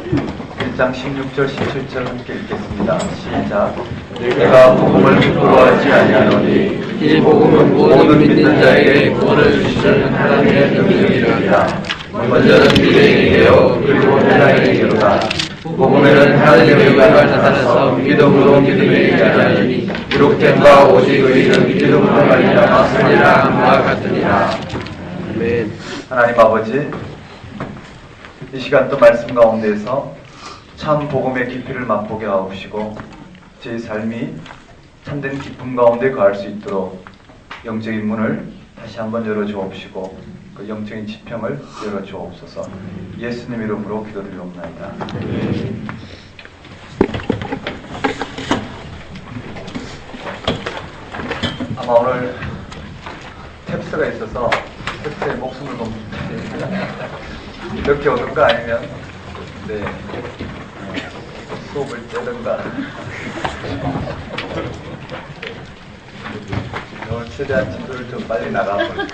1장 16절 17절 함께 읽겠습니다. 시작. 내가 복음을 부끄러워하지 아니하노니 이 복음은 모든 믿는 자에게 구원을 주시는 하나님의 능력이라. 먼저는 유대인에게요 그리고 헬라인에게로다. 복음에는 하나님의 의가 나타나서 믿음으로 믿음에 이르하니 기록된 바 오직 의인은 믿음으로 말미암아 살리라 함과 같으니라. 아멘. 하나님 아버지, 이 시간 또 말씀 가운데에서 참 복음의 깊이를 맛보게 하옵시고 제 삶이 참된 기쁨 가운데 거할 수 있도록 영적인 문을 다시 한번 열어주옵시고 그 영적인 지평을 열어주옵소서. 예수님 이름으로 기도드리옵나이다. 아마 오늘 탭스가 있어서 탭스에 목숨을 건 이렇게 오든가 아니면 수업을 떼든가 오늘 최대한 진도를 좀 빨리 나가볼게요.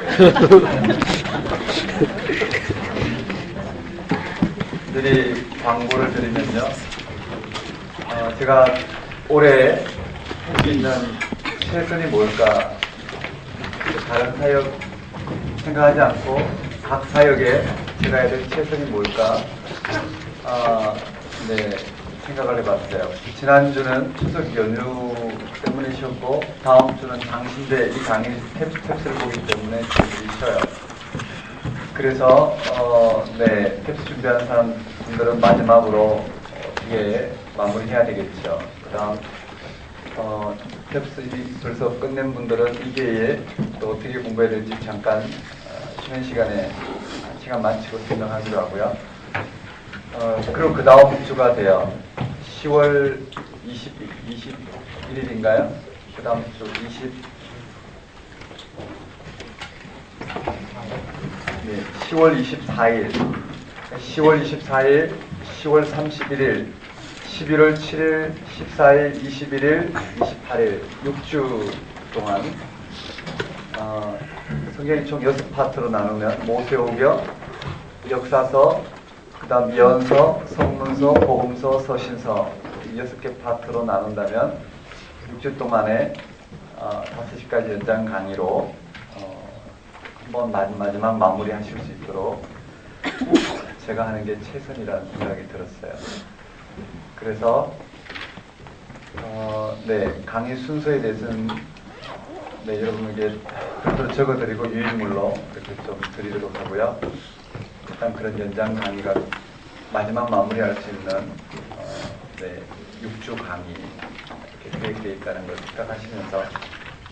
미리 광고를 드리면요, 제가 올해 할 수 있는 최선이 뭘까, 다른 사역 생각하지 않고 각 사역에 제가 해야 될 최선이 뭘까 생각을 해봤어요. 지난주는 추석 연휴 때문에 쉬었고 다음 주는 장신대 이 강의 탭스를 보기 때문에 저희들이 쉬어요. 그래서 탭스 준비하는 사람들은 마지막으로 뒤에 마무리해야 되겠죠. 그 다음 탭스 벌써 끝낸 분들은 이 기회에 또 어떻게 공부해야 될지 잠깐 쉬는 시간에 시간 마치고 설명하기로 하고요. 그리고 그 다음 주가 돼요. 10월 21일인가요? 그 다음 주 10월 24일, 10월 24일, 10월 31일, 11월 7일, 14일, 21일, 28일 6주 동안 성경이 총 6파트로 나누면 모세오경, 역사서, 그 다음 예언서, 성문서, 복음서, 서신서 6개 파트로 나눈다면 6주 동안에 5시까지 연장 강의로 한번 마지막 마무리 하실 수 있도록 제가 하는 게 최선이라는 생각이 들었어요. 그래서 강의 순서에 대해서는 여러분에게 별도로 적어드리고 유인물로 이렇게 좀 드리도록 하고요. 일단 그런 연장 강의가 마지막 마무리할 수 있는 6주 강의 이렇게 계획되어 있다는 걸 생각하시면서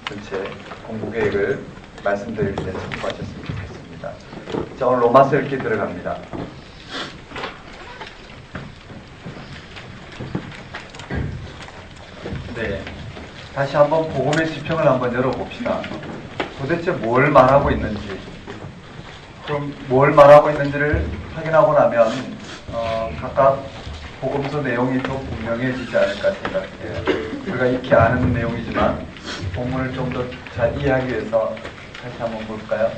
전체 공부 계획을 말씀드릴 때 참고하셨으면 좋겠습니다. 자, 오늘 로마서 읽기 들어갑니다. 다시 한번 복음의 지평을 한번 열어봅시다. 도대체 뭘 말하고 있는지, 그럼 뭘 말하고 있는지를 확인하고 나면 각각 복음서 내용이 더 분명해지지 않을까 생각해요. 우리가 익히 아는 내용이지만 본문을 좀 더 잘 이해하기 위해서 다시 한번 볼까요?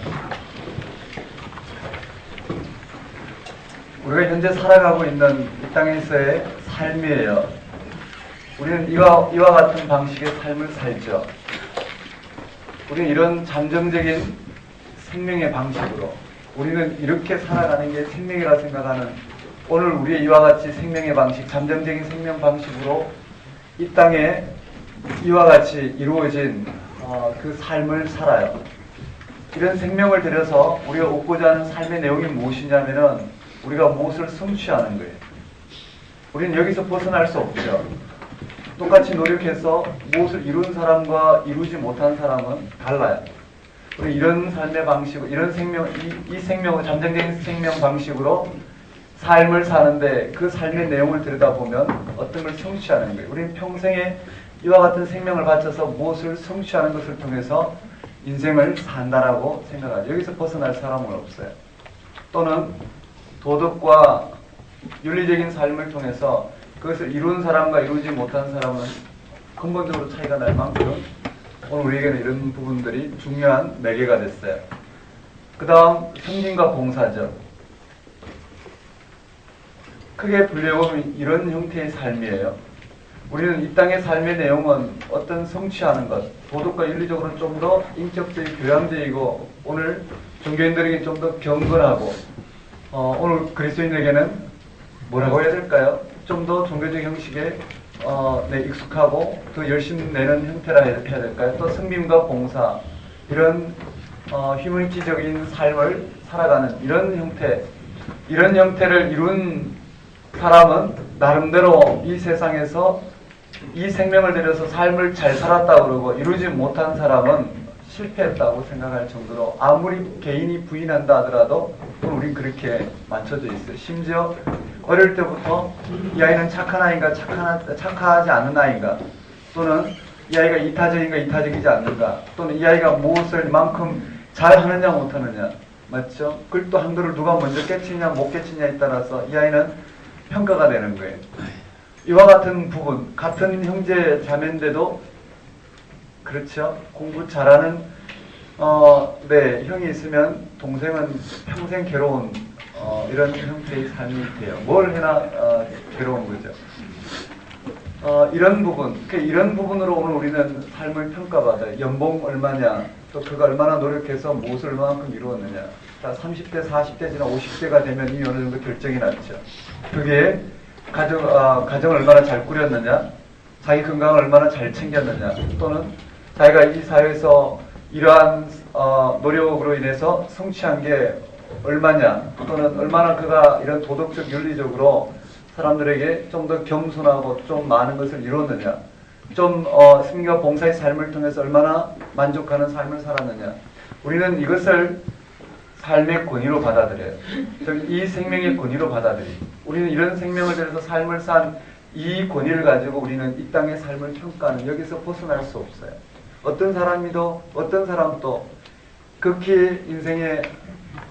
우리가 현재 살아가고 있는 이 땅에서의 삶이에요. 우리는 이와 같은 방식의 삶을 살죠. 우리는 이런 잠정적인 생명의 방식으로, 우리는 이렇게 살아가는 게 생명이라 생각하는 오늘 우리의 이와 같이 생명의 방식, 잠정적인 생명 방식으로 이 땅에 이와 같이 이루어진 그 삶을 살아요. 이런 생명을 들여서 우리가 얻고자 하는 삶의 내용이 무엇이냐면은 우리가 무엇을 성취하는 거예요. 우리는 여기서 벗어날 수 없죠. 똑같이 노력해서 무엇을 이룬 사람과 이루지 못한 사람은 달라요. 우리 이런 삶의 방식, 이런 생명, 이 생명을 잠정적인 생명 방식으로 삶을 사는데 그 삶의 내용을 들여다보면 어떤 걸 성취하는 거예요. 우리는 평생에 이와 같은 생명을 바쳐서 무엇을 성취하는 것을 통해서 인생을 산다라고 생각하죠. 여기서 벗어날 사람은 없어요. 또는 도덕과 윤리적인 삶을 통해서 그것을 이룬 사람과 이루지 못한 사람은 근본적으로 차이가 날 만큼 오늘 우리에게는 이런 부분들이 중요한 매개가 됐어요. 그 다음 성진과 봉사죠. 크게 분류해보면 이런 형태의 삶이에요. 우리는 이 땅의 삶의 내용은 어떤 성취하는 것, 도덕과 윤리적으로 좀 더 인격적이고 교양적이고 오늘 종교인들에게 좀 더 경건하고 오늘 그리스도인에게는 뭐라고 해야 될까요? 좀 더 종교적 형식에 익숙하고 더 열심 내는 형태라 해야 될까요? 또 섬김과 봉사 이런 휴머니티적인 삶을 살아가는 이런 형태를 이룬 사람은 나름대로 이 세상에서 이 생명을 들여서 삶을 잘 살았다고 그러고 이루지 못한 사람은 실패했다고 생각할 정도로 아무리 개인이 부인한다 하더라도 우린 그렇게 맞춰져 있어요. 심지어 어릴 때부터 이 아이는 착한 아이인가 착하지 않은 아이인가 또는 이 아이가 이타적인가 이타적이지 않는가 또는 이 아이가 무엇을 만큼 잘하느냐 못하느냐 맞죠? 그걸 또 한글을 누가 먼저 깨치냐 못 깨치냐에 따라서 이 아이는 평가가 되는 거예요. 이와 같은 부분, 같은 형제 자매인데도 그렇죠. 공부 잘하는 형이 있으면 동생은 평생 괴로운 이런 형태의 삶이 돼요. 뭘 해나 괴로운 거죠. 이런 부분으로 오늘 우리는 삶을 평가받아요. 연봉 얼마냐, 또 그가 얼마나 노력해서 무엇을 얼마만큼 이루었느냐. 자, 30대, 40대 지나 50대가 되면 이미 어느 정도 결정이 났죠. 그게 가정을 얼마나 잘 꾸렸느냐, 자기 건강을 얼마나 잘 챙겼느냐, 또는 자기가 이 사회에서 이러한 노력으로 인해서 성취한 게 얼마냐, 또는 얼마나 그가 이런 도덕적 윤리적으로 사람들에게 좀 더 겸손하고 좀 많은 것을 이뤘느냐, 좀 승리와 봉사의 삶을 통해서 얼마나 만족하는 삶을 살았느냐. 우리는 이것을 삶의 권위로 받아들여요. 즉 이 생명의 권위로 받아들여요. 우리는 이런 생명을 들여서 삶을 산 이 권위를 가지고 우리는 이 땅의 삶을 평가하는 여기서 벗어날 수 없어요. 어떤 사람이도 어떤 사람도 극히 인생의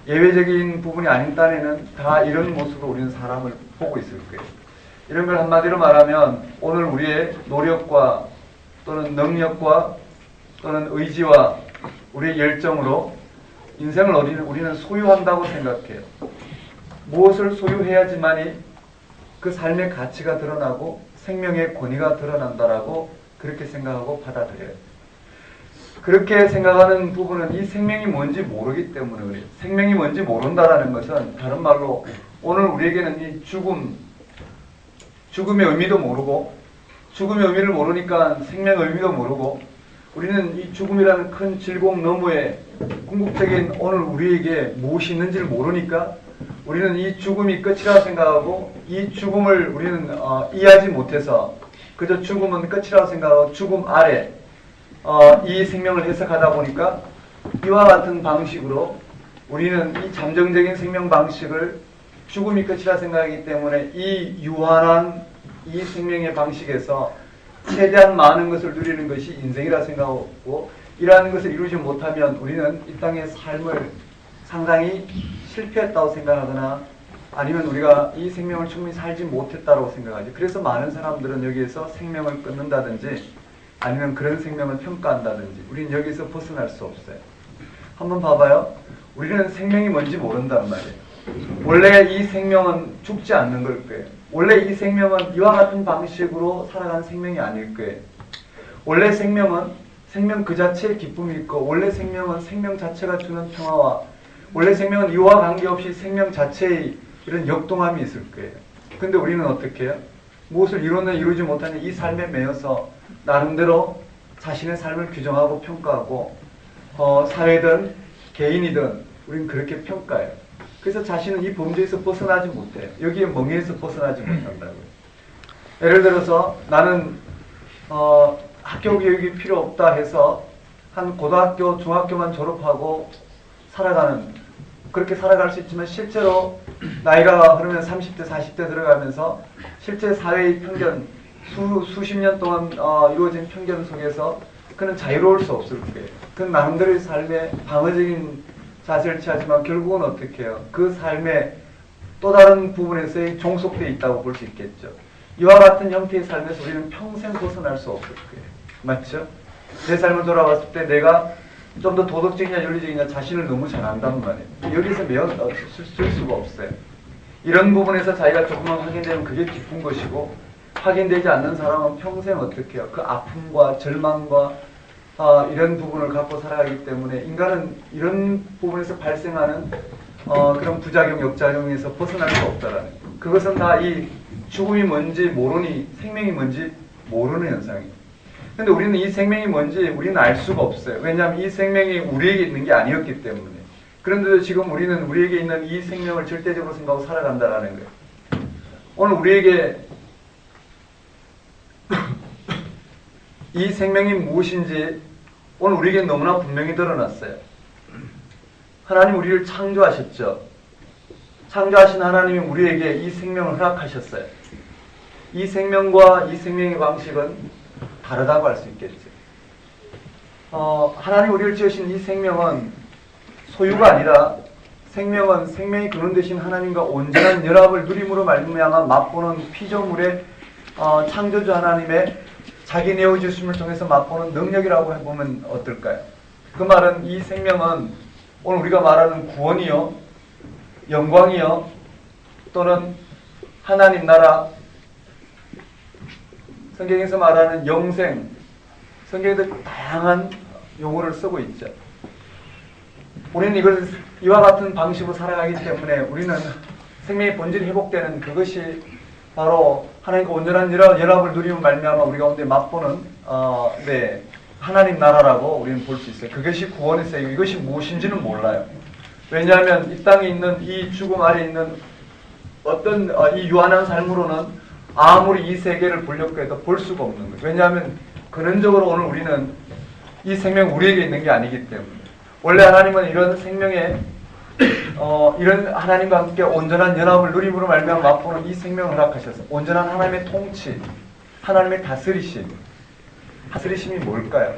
예외적인 부분이 아닌 딴에는 다 이런 모습으로 우리는 사람을 보고 있을 거예요. 이런 걸 한마디로 말하면 오늘 우리의 노력과 또는 능력과 또는 의지와 우리의 열정으로 인생을 우리는 소유한다고 생각해요. 무엇을 소유해야지만이 그 삶의 가치가 드러나고 생명의 권위가 드러난다라고 그렇게 생각하고 받아들여요. 그렇게 생각하는 부분은 이 생명이 뭔지 모르기 때문에 그래요. 생명이 뭔지 모른다라는 것은 다른 말로 오늘 우리에게는 이 죽음의 의미도 모르고 죽음의 의미를 모르니까 생명의 의미도 모르고 우리는 이 죽음이라는 큰 질곡 너머에 궁극적인 오늘 우리에게 무엇이 있는지를 모르니까 우리는 이 죽음이 끝이라 생각하고 이 죽음을 우리는 이해하지 못해서 그저 죽음은 끝이라고 생각하고 죽음 아래 이 생명을 해석하다 보니까 이와 같은 방식으로 우리는 이 잠정적인 생명 방식을 죽음이 끝이라 생각하기 때문에 이 유한한 이 생명의 방식에서 최대한 많은 것을 누리는 것이 인생이라 생각하고 이러한 것을 이루지 못하면 우리는 이 땅의 삶을 상당히 실패했다고 생각하거나 아니면 우리가 이 생명을 충분히 살지 못했다고 생각하지. 그래서 많은 사람들은 여기에서 생명을 끊는다든지 아니면 그런 생명을 평가한다든지 우리는 여기서 벗어날 수 없어요. 한번 봐봐요. 우리는 생명이 뭔지 모른단 말이에요. 원래 이 생명은 죽지 않는 걸 거예요. 원래 이 생명은 이와 같은 방식으로 살아가는 생명이 아닐 거예요. 원래 생명은 생명 그 자체의 기쁨이 있고 원래 생명은 생명 자체가 주는 평화와 원래 생명은 이와 관계없이 생명 자체의 이런 역동함이 있을 거예요. 근데 우리는 어떻게 해요? 무엇을 이루는 이루지 못하는 이 삶에 매여서 나름대로 자신의 삶을 규정하고 평가하고 사회든 개인이든 우리는 그렇게 평가해요. 그래서 자신은 이 범죄에서 벗어나지 못해요. 여기에 멍에서 벗어나지 못한다고요. 예를 들어서 나는 학교 교육이 필요 없다 해서 한 고등학교, 중학교만 졸업하고 그렇게 살아갈 수 있지만 실제로 나이가 흐르면 30대, 40대 들어가면서 실제 사회의 편견, 수십 년 동안 이루어진 편견 속에서 그는 자유로울 수 없을 거예요. 그는 나름대로의 삶에 방어적인 자세를 취하지만 결국은 어떻게 해요? 그 삶의 또 다른 부분에서의 종속되어 있다고 볼 수 있겠죠. 이와 같은 형태의 삶에서 우리는 평생 벗어날 수 없을 거예요. 맞죠? 내 삶을 돌아봤을 때 내가 좀 더 도덕적이냐 윤리적이냐 자신을 너무 잘 안단 말이에요. 여기서 매어 쓸 수가 없어요. 이런 부분에서 자기가 조금만 확인되면 그게 기쁜 것이고, 확인되지 않는 사람은 평생 어떻게 해요? 그 아픔과 절망과 이런 부분을 갖고 살아가기 때문에 인간은 이런 부분에서 발생하는 그런 부작용, 역작용에서 벗어날 수 없다라는 거예요. 그것은 다 이 죽음이 뭔지 모르니 생명이 뭔지 모르는 현상이에요. 근데 우리는 이 생명이 뭔지 우리는 알 수가 없어요. 왜냐하면 이 생명이 우리에게 있는 게 아니었기 때문에. 그런데도 지금 우리는 우리에게 있는 이 생명을 절대적으로 생각하고 살아간다라는 거예요. 오늘 우리에게 이 생명이 무엇인지 오늘 우리에게 너무나 분명히 드러났어요. 하나님 우리를 창조하셨죠. 창조하신 하나님이 우리에게 이 생명을 허락하셨어요. 이 생명과 이 생명의 방식은 다르다고 할 수 있겠죠. 하나님 우리를 지으신 이 생명은 소유가 아니라 생명은 생명이 근원 되신 하나님과 온전한 연합을 누림으로 말미암아 맛보는 피조물의 창조주 하나님의 자기 내어주심을 통해서 맛보는 능력이라고 해보면 어떨까요? 그 말은 이 생명은 오늘 우리가 말하는 구원이요, 영광이요, 또는 하나님 나라, 성경에서 말하는 영생, 성경에도 다양한 용어를 쓰고 있죠. 우리는 이걸 이와 같은 방식으로 살아가기 때문에 우리는 생명의 본질이 회복되는 그것이 바로 하나님과 온전한 연합을 누리면 말미암아 우리 가운데 맛보는 하나님 나라라고 우리는 볼 수 있어요. 그것이 구원의 세계고 이것이 무엇인지는 몰라요. 왜냐하면 이 땅에 있는 이 죽음 아래 있는 어떤 이 유한한 삶으로는 아무리 이 세계를 보려고 해도 볼 수가 없는 거예요. 왜냐하면 근원적으로 오늘 우리는 이 생명 우리에게 있는 게 아니기 때문에. 원래 하나님은 이런 생명에 이런 하나님과 함께 온전한 연합을 누림으로 말미암아 맛보는 이 생명을 허락하셔서 온전한 하나님의 통치, 하나님의 다스리심이 뭘까요?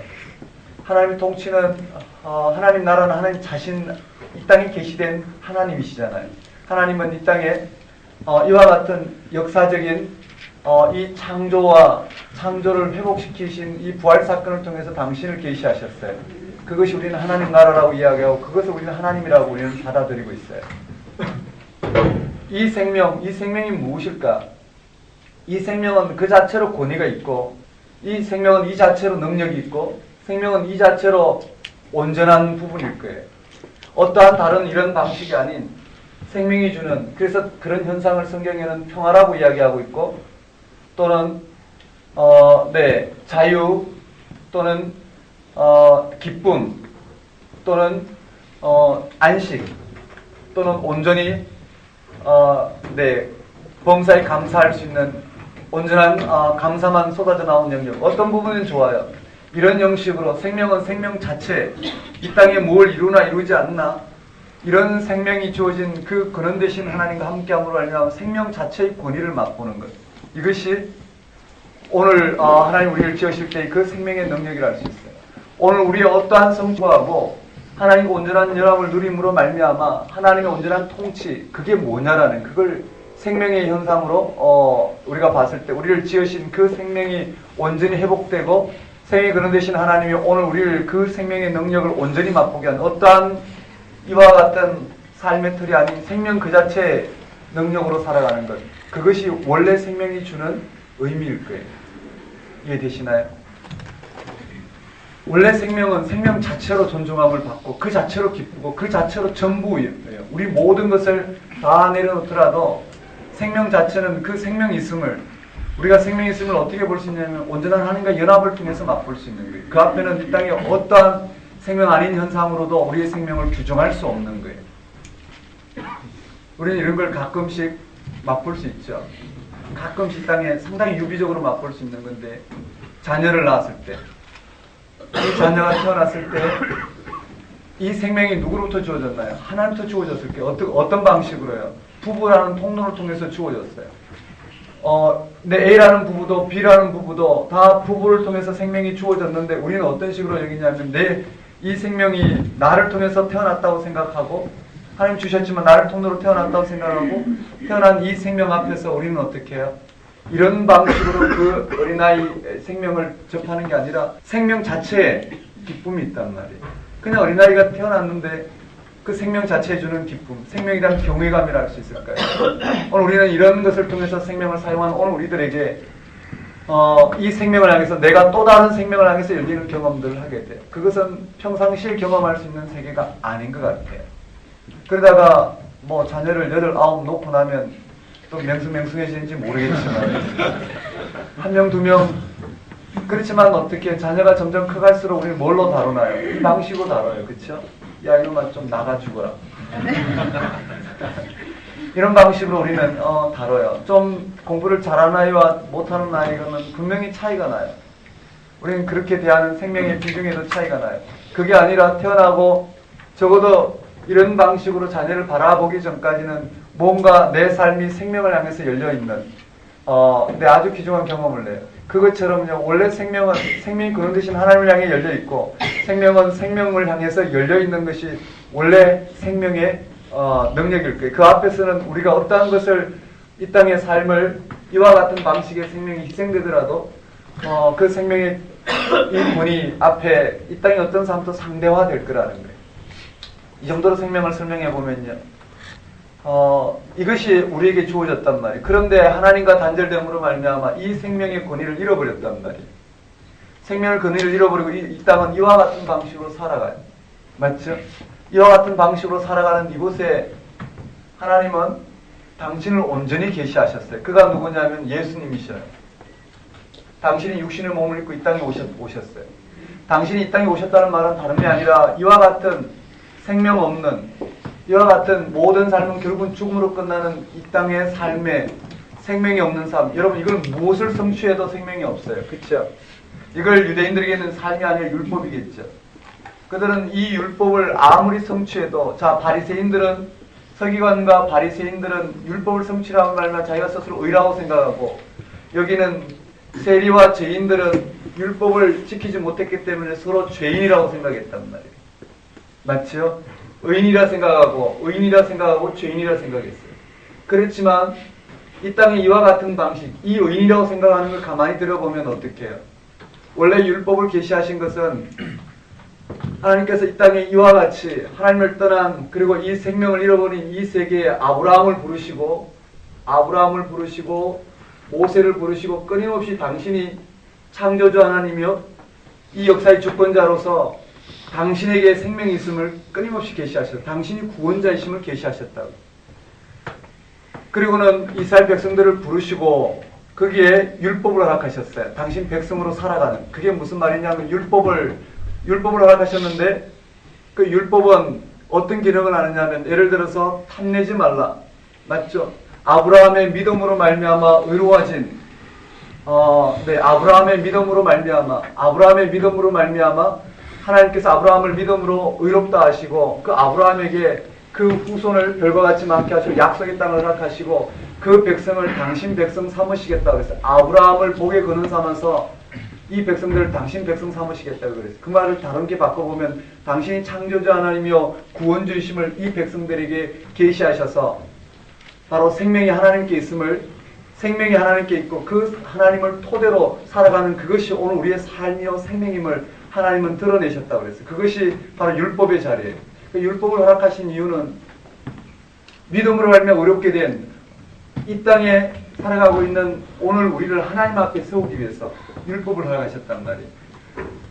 하나님의 통치는 하나님 나라는 하나님 자신 이 땅에 계시된 하나님이시잖아요. 하나님은 이 땅에 이와 같은 역사적인 이 창조를 회복시키신 이 부활 사건을 통해서 당신을 계시하셨어요. 그것이 우리는 하나님 나라라고 이야기하고 그것을 우리는 하나님이라고 우리는 받아들이고 있어요. 이 생명이 무엇일까? 이 생명은 그 자체로 권위가 있고 이 생명은 이 자체로 능력이 있고 생명은 이 자체로 온전한 부분일 거예요. 어떠한 다른 이런 방식이 아닌 생명이 주는, 그래서 그런 현상을 성경에는 평화라고 이야기하고 있고 또는 자유 또는 기쁨 또는 안식 또는 온전히 범사에 감사할 수 있는 온전한 감사만 쏟아져 나온 영역. 어떤 부분은 좋아요. 이런 형식으로 생명은 생명 자체, 이 땅에 뭘 이루나 이루지 않나 이런 생명이 주어진 그 근원 되신 하나님과 함께함으로 말미암아 생명 자체의 권위를 맛보는 것. 이것이 오늘 하나님 우리를 지으실 때 그 생명의 능력이라 할 수 있어요. 오늘 우리의 어떠한 성취하고 하나님과 온전한 연합을 누림으로 말미암아 하나님의 온전한 통치, 그게 뭐냐라는 그걸 생명의 현상으로 우리가 봤을 때 우리를 지으신 그 생명이 온전히 회복되고 생명이 근원 되신 하나님이 오늘 우리를 그 생명의 능력을 온전히 맛보게 하는 어떠한 이와 같은 삶의 틀이 아닌 생명 그 자체의 능력으로 살아가는 것, 그것이 원래 생명이 주는 의미일 거예요. 이해되시나요? 원래 생명은 생명 자체로 존중함을 받고 그 자체로 기쁘고 그 자체로 전부예요. 우리 모든 것을 다 내려놓더라도 생명 자체는 그 생명이 있음을, 우리가 생명이 있음을 어떻게 볼 수 있냐면 온전한 하나님과 연합을 통해서 맛볼 수 있는 거예요. 그 앞에는 이 땅에 어떠한 생명 아닌 현상으로도 우리의 생명을 규정할 수 없는 거예요. 우리는 이런 걸 가끔씩 맛볼 수 있죠. 가끔씩 땅에 상당히 유기적으로 맛볼 수 있는 건데, 자녀를 낳았을 때, 이 자녀가 태어났을 때 이 생명이 누구로부터 주어졌나요? 하나님부터 주어졌을 때 어떤 방식으로요? 부부라는 통로를 통해서 주어졌어요. A라는 부부도 B라는 부부도 다 부부를 통해서 생명이 주어졌는데 우리는 어떤 식으로 여기냐면 이 생명이 나를 통해서 태어났다고 생각하고 하나님 주셨지만 나를 통로로 태어났다고 생각하고 태어난 이 생명 앞에서 우리는 어떻게 해요? 이런 방식으로 그 어린아이 생명을 접하는 게 아니라 생명 자체에 기쁨이 있단 말이에요. 그냥 어린아이가 태어났는데 그 생명 자체에 주는 기쁨, 생명에 대한 경외감이라 할 수 있을까요? 오늘 우리는 이런 것을 통해서 생명을 사용한 오늘 우리들에게 이 생명을 향해서 내가 또 다른 생명을 향해서 열리는 경험들을 하게 돼요. 그것은 평상시에 경험할 수 있는 세계가 아닌 것 같아요. 그러다가 뭐 자녀를 8, 9 놓고 나면 또 맹숭맹숭해지는지 모르겠지만 한 명, 2명 그렇지만 어떻게 자녀가 점점 커갈수록 우리는 뭘로 다루나요? 이 방식으로 다뤄요. 그렇죠? 야 이놈아 좀 나가 죽어라. 이런 방식으로 우리는 다뤄요. 좀 공부를 잘하는 아이와 못하는 아이는 분명히 차이가 나요. 우리는 그렇게 대하는 생명의 비중에도 차이가 나요. 그게 아니라 태어나고 적어도 이런 방식으로 자녀를 바라보기 전까지는 뭔가 내 삶이 생명을 향해서 열려있는 내 아주 귀중한 경험을 내요. 그것처럼요, 원래 생명이 그런 대신 하나님을 향해 열려있고 생명은 생명을 향해서 열려있는 것이 원래 생명의 능력일 거예요. 그 앞에서는 우리가 어떠한 것을 이 땅의 삶을 이와 같은 방식의 생명이 희생되더라도 그 생명의 이 본이 앞에 이 땅의 어떤 삶도 상대화될 거라는 거예요. 이 정도로 생명을 설명해 보면요, 이것이 우리에게 주어졌단 말이에요. 그런데 하나님과 단절됨으로 말미암아 이 생명의 권위를 잃어버렸단 말이에요. 생명의 권위를 잃어버리고 이 땅은 이와 같은 방식으로 살아가요. 맞죠? 이와 같은 방식으로 살아가는 이곳에 하나님은 당신을 온전히 계시하셨어요. 그가 누구냐면 예수님이셔요. 당신이 육신의 몸을 입고 이 땅에 오셨어요. 당신이 이 땅에 오셨다는 말은 다른 게 아니라 이와 같은 생명 없는, 이와 같은 모든 삶은 결국은 죽음으로 끝나는 이 땅의 삶에 생명이 없는 삶. 여러분, 이걸 무엇을 성취해도 생명이 없어요. 그렇죠? 이걸 유대인들에게는 삶이 아니라 율법이겠죠. 그들은 이 율법을 아무리 성취해도, 바리새인들은, 서기관과 바리새인들은 율법을 성취하는 말만 자기가 스스로 의라고 생각하고, 여기는 세리와 죄인들은 율법을 지키지 못했기 때문에 서로 죄인이라고 생각했단 말이에요. 맞죠? 의인이라 생각하고 죄인이라 생각했어요. 그렇지만 이 땅에 이와 같은 방식, 이 의인이라고 생각하는 걸 가만히 들어보면 어떻게 해요? 원래 율법을 계시하신 것은 하나님께서 이 땅에 이와 같이 하나님을 떠난, 그리고 이 생명을 잃어버린 이 세계에 아브라함을 부르시고 모세를 부르시고 끊임없이 당신이 창조주 하나님이요 이 역사의 주권자로서 당신에게 생명이 있음을 끊임없이 계시하셨다. 당신이 구원자이심을 계시하셨다고. 그리고는 이스라엘 백성들을 부르시고 거기에 율법을 허락하셨어요. 당신 백성으로 살아가는. 그게 무슨 말이냐면 율법을 허락하셨는데 그 율법은 어떤 기능을 하느냐면, 예를 들어서 탐내지 말라. 맞죠? 아브라함의 믿음으로 말미암아 의로워진 아브라함의 믿음으로 말미암아 하나님께서 아브라함을 믿음으로 의롭다 하시고 그 아브라함에게 그 후손을 별과 같이 많게 하시고 약속의 땅을 허락하시고 그 백성을 당신 백성 삼으시겠다고 그랬어요. 아브라함을 복에 거는 삼아서 이 백성들을 당신 백성 삼으시겠다고 그랬어요. 그 말을 다르게 바꿔보면 당신이 창조주 하나님이요 구원주이심을 이 백성들에게 계시하셔서 바로 생명이 하나님께 있음을, 생명이 하나님께 있고 그 하나님을 토대로 살아가는 그것이 오늘 우리의 삶이요 생명임을 하나님은 드러내셨다고 그랬어요. 그것이 바로 율법의 자리예요. 그 율법을 허락하신 이유는 믿음으로 말미암아 의롭게 된 이 땅에 살아가고 있는 오늘 우리를 하나님 앞에 세우기 위해서 율법을 허락하셨단 말이에요.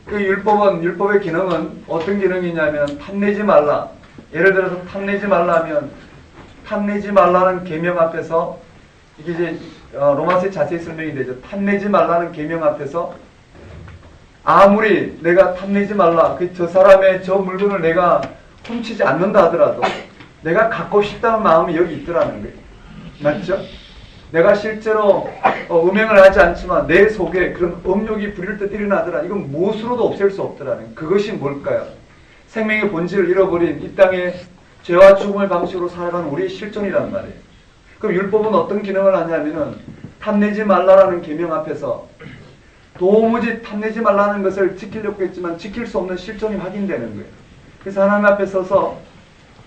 그 율법의 기능은 어떤 기능이냐면 탐내지 말라. 예를 들어서 탐내지 말라 하면 탐내지 말라는 계명 앞에서, 이게 이제 로마서에 자세히 설명이 되죠. 탐내지 말라는 계명 앞에서 아무리 내가 탐내지 말라, 저 사람의 저 물건을 내가 훔치지 않는다 하더라도 내가 갖고 싶다는 마음이 여기 있더라는 거예요. 맞죠? 내가 실제로 음행을 하지 않지만 내 속에 그런 음욕이 부릴 듯 일어나더라. 이건 무엇으로도 없앨 수 없더라는 거예요. 그것이 뭘까요? 생명의 본질을 잃어버린 이 땅에 죄와 죽음의 방식으로 살아가는 우리의 실존이란 말이에요. 그럼 율법은 어떤 기능을 하냐면은 탐내지 말라라는 계명 앞에서 도무지 탐내지 말라는 것을 지키려고 했지만 지킬 수 없는 실존이 확인되는 거예요. 그래서 하나님 앞에 서서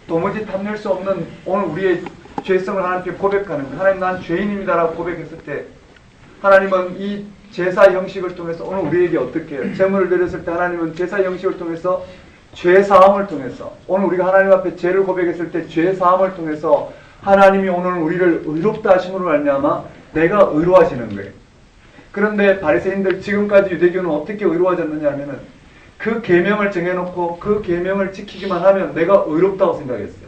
도무지 탐낼 수 없는 오늘 우리의 죄성을 하나님께 고백하는 거예요. 하나님, 난 죄인입니다라고 고백했을 때 하나님은 이 제사 형식을 통해서 오늘 우리에게 어떻게 해요? 제물을 드렸을 때 하나님은 제사 형식을 통해서 죄 사함을 통해서, 오늘 우리가 하나님 앞에 죄를 고백했을 때 죄 사함을 통해서 하나님이 오늘 우리를 의롭다 하심으로 말미암아 내가 의로워지는 거예요. 그런데 바리새인들, 지금까지 유대교는 어떻게 의로워졌느냐 하면은 그 계명을 정해놓고 그 계명을 지키기만 하면 내가 의롭다고 생각했어요.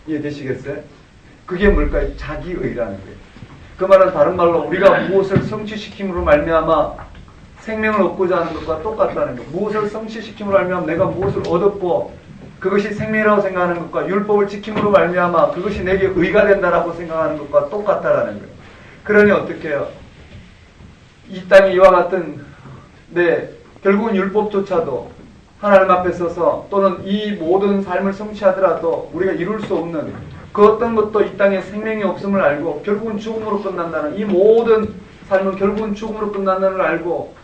이해되시겠어요? 그게 뭘까요? 자기의라는 거예요. 그 말은 다른 말로 우리가 무엇을 성취시킴으로 말미암아 생명을 얻고자 하는 것과 똑같다는 것. 무엇을 성취시킴으로 말미암아 내가 무엇을 얻었고 그것이 생명이라고 생각하는 것과 율법을 지킴으로 말미암아 그것이 내게 의가 된다라고 생각하는 것과 똑같다라는 거예요. 그러니 어떻게 해요? 이 땅에 이와 같은 결국은 율법조차도 하나님 앞에 서서 또는 이 모든 삶을 성취하더라도 우리가 이룰 수 없는 그 어떤 것도 이 땅에 생명이 없음을 알고 결국은 죽음으로 끝난다는, 이 모든 삶은 결국은 죽음으로 끝난다는 걸 알고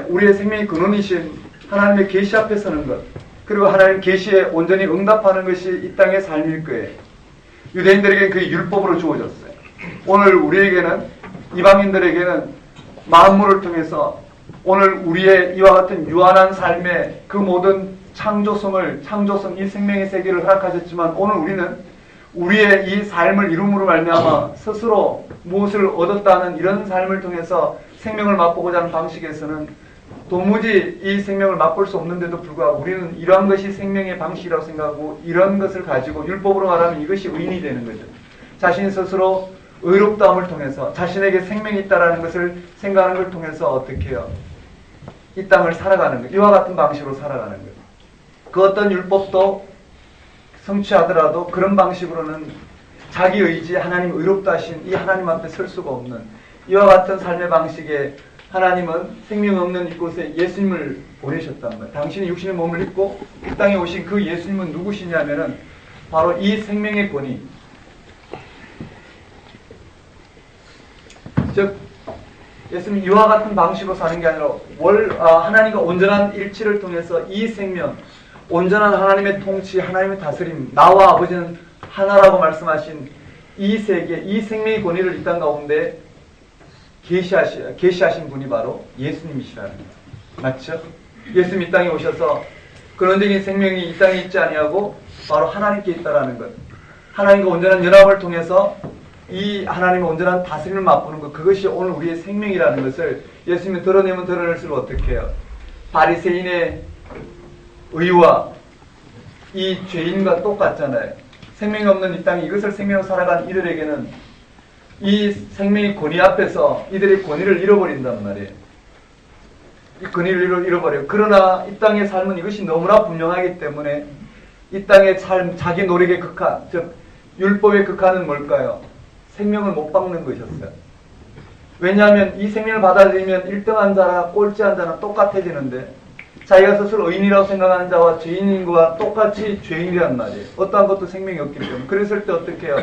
우리의 생명의 근원이신 하나님의 계시 앞에 서는 것, 그리고 하나님 계시에 온전히 응답하는 것이 이 땅의 삶일 거예요. 유대인들에게는 그게 율법으로 주어졌어요. 오늘 우리에게는, 이방인들에게는 만물을 통해서 오늘 우리의 이와 같은 유한한 삶의 그 모든 창조성, 이 생명의 세계를 허락하셨지만 오늘 우리는 우리의 이 삶을 이룸으로 말미암아 스스로 무엇을 얻었다는 이런 삶을 통해서 생명을 맛보고자 하는 방식에서는 도무지 이 생명을 맛볼 수 없는데도 불구하고 우리는 이러한 것이 생명의 방식이라고 생각하고 이런 것을 가지고 율법으로 말하면 이것이 의인이 되는 거죠. 자신 스스로 의롭다함을 통해서 자신에게 생명이 있다는 것을 생각하는 걸 통해서 어떻게 해요? 이 땅을 살아가는 거예요. 이와 같은 방식으로 살아가는 거예요. 그 어떤 율법도 성취하더라도 그런 방식으로는 자기 의지, 하나님 의롭다 하신 이 하나님 앞에 설 수가 없는 이와 같은 삶의 방식에 하나님은 생명 없는 이곳에 예수님을 보내셨단 말이에요. 당신이 육신의 몸을 입고 이 땅에 오신 그 예수님은 누구시냐면은 바로 이 생명의 권위, 즉 예수님 이와 같은 방식으로 사는 게 아니라 하나님과 온전한 일치를 통해서 이 생명, 온전한 하나님의 통치, 하나님의 다스림, 나와 아버지는 하나라고 말씀하신 이 세계, 이 생명의 권위를 이 땅 가운데 계시하신 분이 바로 예수님이시라는 거예요. 맞죠? 예수님 이 땅에 오셔서 근원적인 생명이 이 땅에 있지 아니하고 바로 하나님께 있다라는 것, 하나님과 온전한 연합을 통해서 이 하나님의 온전한 다스림을 맛보는 것, 그것이 오늘 우리의 생명이라는 것을 예수님이 드러내면 드러낼수록 어떻게 해요? 바리새인의 의와 이 죄인과 똑같잖아요. 생명이 없는 이 땅에 이것을 생명으로 살아간 이들에게는 이 생명의 권위 앞에서 이들의 권위를 잃어버린단 말이에요. 이 권위를 잃어버려요. 그러나 이 땅의 삶은 이것이 너무나 분명하기 때문에 이 땅의 삶, 자기 노력의 극한, 즉 율법의 극한은 뭘까요? 생명을 못 받는 것이었어요. 왜냐하면 이 생명을 받아들이면 1등한 자나 꼴찌한 자는 똑같아지는데 자기가 스스로 의인이라고 생각하는 자와 죄인인 것과 똑같이 죄인이란 말이에요. 어떠한 것도 생명이 없기 때문에. 그랬을 때 어떻게 해요?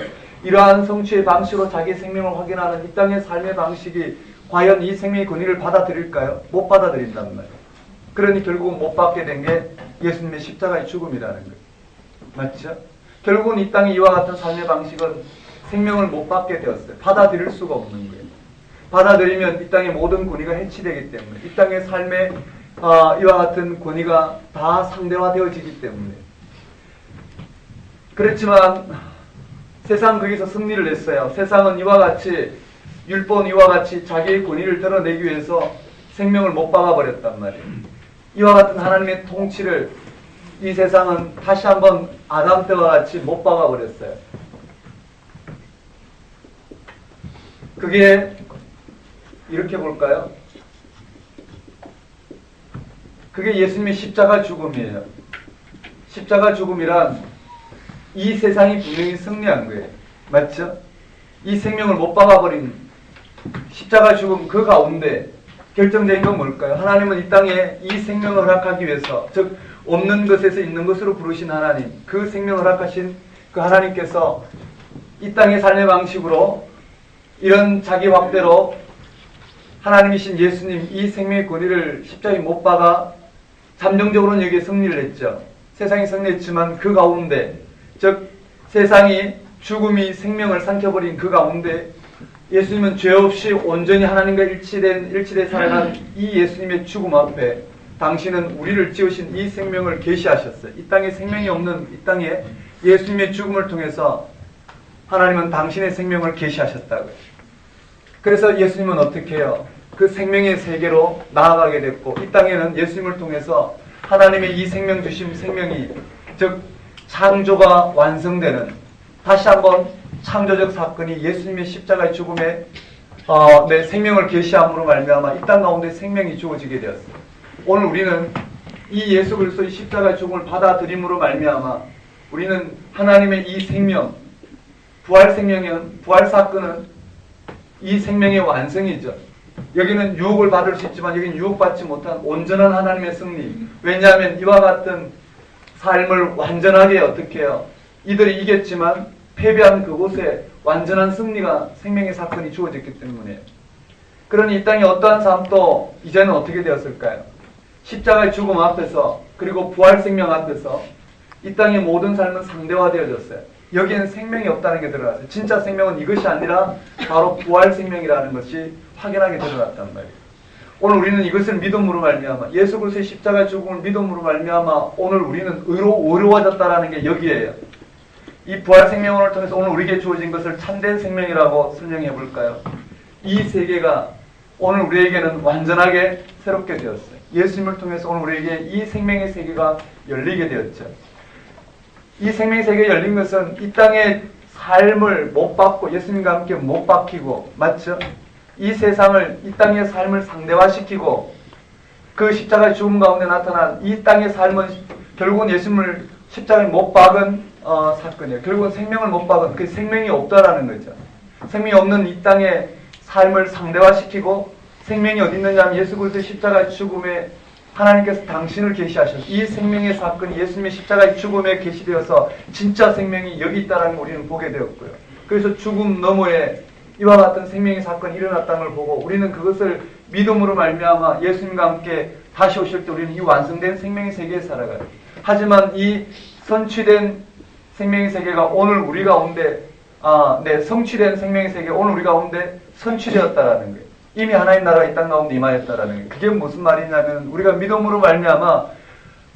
이러한 성취의 방식으로 자기의 생명을 확인하는 이 땅의 삶의 방식이 과연 이 생명의 권위를 받아들일까요? 못 받아들인단 말이에요. 그러니 결국은 못 받게 된 게 예수님의 십자가의 죽음이라는 거예요. 맞죠? 결국은 이 땅의 이와 같은 삶의 방식은 생명을 못 받게 되었어요. 받아들일 수가 없는 거예요. 받아들이면 이 땅의 모든 권위가 해치되기 때문에, 이 땅의 삶의 이와 같은 권위가 다 상대화되어지기 때문에. 그렇지만 세상은 거기서 승리를 냈어요. 세상은 이와 같이, 율법은 이와 같이 자기의 권위를 드러내기 위해서 생명을 못 박아버렸단 말이에요. 이와 같은 하나님의 통치를 이 세상은 다시 한번 아담 때와 같이 못 박아버렸어요. 그게 이렇게 볼까요? 그게 예수님의 십자가 죽음이에요. 십자가 죽음이란 이 세상이 분명히 승리한 거예요. 맞죠? 이 생명을 못 박아버린 십자가 죽음 그 가운데 결정적인 건 뭘까요? 하나님은 이 땅에 이 생명을 허락하기 위해서, 즉 없는 것에서 있는 것으로 부르신 하나님, 그 생명을 허락하신 그 하나님께서 이 땅의 삶의 방식으로 이런 자기 확대로 하나님이신 예수님 이 생명의 권위를 십자가에 못 박아 잠정적으로는 여기에 승리를 했죠. 세상이 승리했지만 그 가운데, 즉 세상이 죽음이 생명을 삼켜버린 그 가운데 예수님은 죄 없이 온전히 하나님과 일치돼 살아간 이 예수님의 죽음 앞에 당신은 우리를 지으신 이 생명을 계시하셨어요. 이 땅에 생명이 없는 이 땅에 예수님의 죽음을 통해서 하나님은 당신의 생명을 계시하셨다고요. 그래서 예수님은 어떻게 해요? 그 생명의 세계로 나아가게 됐고 이 땅에는 예수님을 통해서 하나님의 이 생명 주심 생명이 즉 창조가 완성되는 다시 한번 창조적 사건이 예수님의 십자가의 죽음에 내 생명을 계시함으로 말미암아 이 땅 가운데 생명이 주어지게 되었어요. 오늘 우리는 이 예수 그리스도의 십자가의 죽음을 받아들임으로 말미암아 우리는 하나님의 이 생명, 부활 생명은 부활 사건은 이 생명의 완성이죠. 여기는 유혹을 받을 수 있지만 여기는 유혹받지 못한 온전한 하나님의 승리. 왜냐하면 이와 같은 삶을 완전하게 어떻게 해요? 이들이 이겼지만 패배한 그곳에 완전한 승리가 생명의 사건이 주어졌기 때문에 그러니 이 땅의 어떠한 삶도 이제는 어떻게 되었을까요? 십자가의 죽음 앞에서 그리고 부활 생명 앞에서 이 땅의 모든 삶은 상대화되어졌어요. 여기에는 생명이 없다는 게 들어갔어요. 진짜 생명은 이것이 아니라 바로 부활 생명이라는 것이 확연하게 드러났단 말이에요. 오늘 우리는 이것을 믿음으로 말미암아 예수 그리스도의 십자가의 죽음을 믿음으로 말미암아 오늘 우리는 의로워졌다라는 게 여기에요. 이 부활 생명을 통해서 오늘 우리에게 주어진 것을 참된 생명이라고 설명해 볼까요? 이 세계가 오늘 우리에게는 완전하게 새롭게 되었어요. 예수님을 통해서 오늘 우리에게 이 생명의 세계가 열리게 되었죠. 이 생명의 세계가 열린 것은 이 땅의 삶을 못 받고 예수님과 함께 못 박히고 맞죠? 이 세상을 이 땅의 삶을 상대화시키고 그 십자가의 죽음 가운데 나타난 이 땅의 삶은 결국은 예수님을 십자가에 못 박은 사건이에요. 결국은 생명을 못 박은 그 생명이 없다라는 거죠. 생명이 없는 이 땅의 삶을 상대화시키고 생명이 어디 있느냐 하면 예수 그리스도의 십자가의 죽음에 하나님께서 당신을 계시하셔서 이 생명의 사건이 예수님의 십자가의 죽음에 계시되어서 진짜 생명이 여기 있다는 걸 우리는 보게 되었고요. 그래서 죽음 너머에 이와 같은 생명의 사건이 일어났다는 걸 보고 우리는 그것을 믿음으로 말미암아 예수님과 함께 다시 오실 때 우리는 이 완성된 생명의 세계에 살아가요. 하지만 이 선취된 생명의 세계가 오늘 우리 가운데 성취된 생명의 세계가 오늘 우리 가운데 선취되었다라는 거예요. 이미 하나님 나라가 이 땅 가운데 임하였다라는 거예요. 그게 무슨 말이냐면 우리가 믿음으로 말미암아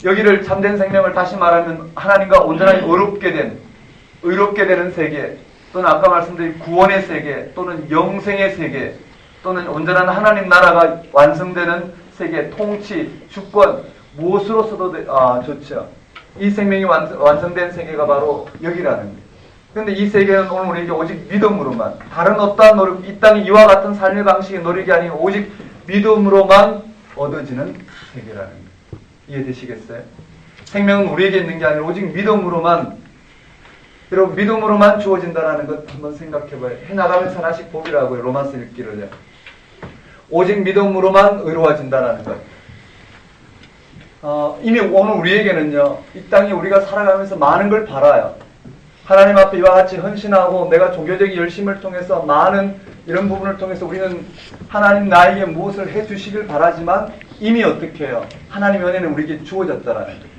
여기를 참된 생명을 다시 말하면 하나님과 온전하게 의롭게 되는 세계 또는 아까 말씀드린 구원의 세계 또는 영생의 세계 또는 온전한 하나님 나라가 완성되는 세계 통치, 주권 무엇으로서도 좋죠. 이 생명이 완성된 세계가 바로 여기라는 거예요. 그런데 이 세계는 오늘 우리에게 오직 믿음으로만 다른 어떠한 노력, 이 땅이 이와 같은 삶의 방식의 노력이 아니고 오직 믿음으로만 얻어지는 세계라는 거예요. 이해되시겠어요? 생명은 우리에게 있는 게 아니라 오직 믿음으로만 여러분 믿음으로만 주어진다는 것 한번 생각해봐요. 해나가면서 하나씩 보기라고요. 로마서 읽기를요. 오직 믿음으로만 의로워진다는 것. 이미 오늘 우리에게는요. 이 땅에 우리가 살아가면서 많은 걸 바라요. 하나님 앞에 이와 같이 헌신하고 내가 종교적인 열심을 통해서 많은 이런 부분을 통해서 우리는 하나님 나에게 무엇을 해주시길 바라지만 이미 어떻게 해요? 하나님의 은혜는 우리에게 주어졌다라는 거예요.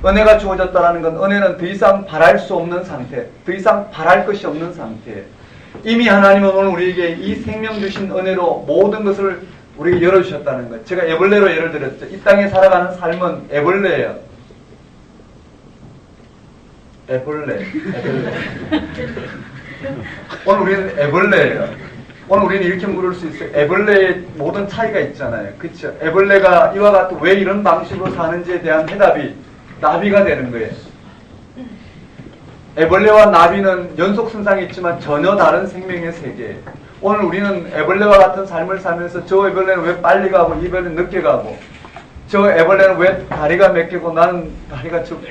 은혜가 주어졌다라는 건 은혜는 더 이상 바랄 수 없는 상태, 더 이상 바랄 것이 없는 상태예요. 이미 하나님은 오늘 우리에게 이 생명 주신 은혜로 모든 것을 우리에게 열어주셨다는 거예요. 제가 애벌레로 예를 들었죠. 이 땅에 살아가는 삶은 애벌레예요. 애벌레. 오늘 우리는 애벌레예요. 오늘 우리는 이렇게 물을 수 있어요. 애벌레의 모든 차이가 있잖아요. 그렇죠? 애벌레가 이와 같은 왜 이런 방식으로 사는지에 대한 해답이 나비가 되는 거예요. 애벌레와 나비는 연속선상이 있지만 전혀 다른 생명의 세계예요. 오늘 우리는 애벌레와 같은 삶을 살면서 저 애벌레는 왜 빨리 가고 이 애벌레는 늦게 가고 저 애벌레는 왜 다리가 몇 개고 나는 다리가 적고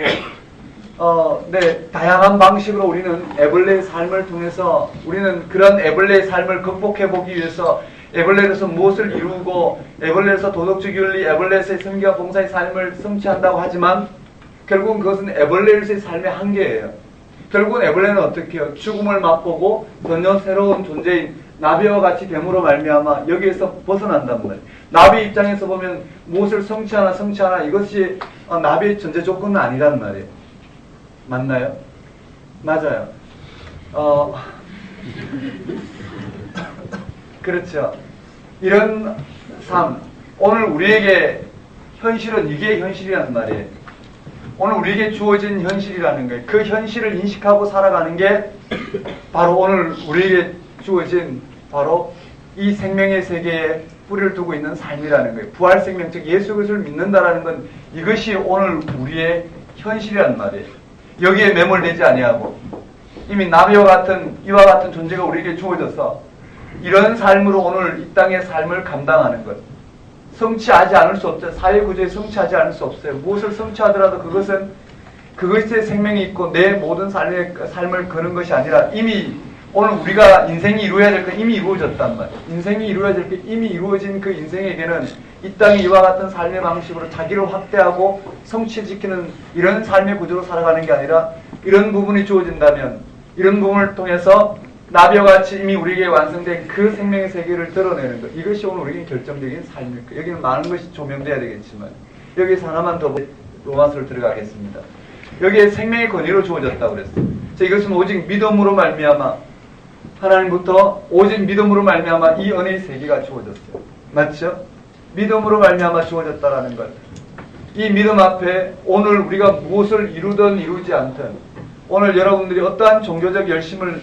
다양한 방식으로 우리는 애벌레의 삶을 통해서 우리는 그런 애벌레의 삶을 극복해보기 위해서 애벌레에서 무엇을 이루고 애벌레에서 도덕적 윤리, 애벌레에서의 성기와 봉사의 삶을 성취한다고 하지만 결국은 그것은 애벌레에서의 삶의 한계예요. 결국은 애벌레는 어떻게 해요? 죽음을 맛보고 전혀 새로운 존재인 나비와 같이 됨으로 말미암아 여기에서 벗어난단 말이에요. 나비 입장에서 보면 무엇을 성취하나 이것이 나비의 전제 조건은 아니란 말이에요. 맞나요? 맞아요. 그렇죠. 이런 삶, 오늘 우리에게 현실은 이게 현실이란 말이에요. 오늘 우리에게 주어진 현실이라는 거예요. 그 현실을 인식하고 살아가는 게 바로 오늘 우리에게 주어진 바로 이 생명의 세계에 뿌리를 두고 있는 삶이라는 거예요. 부활 생명, 즉 예수 그리스도를 믿는다라는 건 이것이 오늘 우리의 현실이란 말이에요. 여기에 매몰되지 아니하고 이미 이와 같은 존재가 우리에게 주어져서 이런 삶으로 오늘 이 땅의 삶을 감당하는 것. 성취하지 않을 수 없죠. 사회 구조에 성취하지 않을 수 없어요. 무엇을 성취하더라도 그것은 그것의 생명이 있고 내 모든 삶을 거는 것이 아니라 이미 오늘 우리가 인생이 이루어야 될 것 이미 이루어졌단 말이에요. 인생이 이루어야 될 것 이미 이루어진 그 인생에게는 이 땅에 이와 같은 삶의 방식으로 자기를 확대하고 성취시키는 이런 삶의 구조로 살아가는 게 아니라 이런 부분이 주어진다면 이런 부분을 통해서 나비와 같이 이미 우리에게 완성된 그 생명의 세계를 드러내는 것. 이것이 오늘 우리에게 결정적인 삶일 거예요. 여기는 많은 것이 조명돼야 되겠지만 여기에서 하나만 더 로마서를 들어가겠습니다. 여기에 생명의 권위로 주어졌다고 그랬어요. 이것은 오직 믿음으로 말미암아 하나님부터 오직 믿음으로 말미암아 이 은혜의 세계가 주어졌어요. 맞죠? 믿음으로 말미암아 주어졌다라는 것. 이 믿음 앞에 오늘 우리가 무엇을 이루든 이루지 않든 오늘 여러분들이 어떠한 종교적 열심을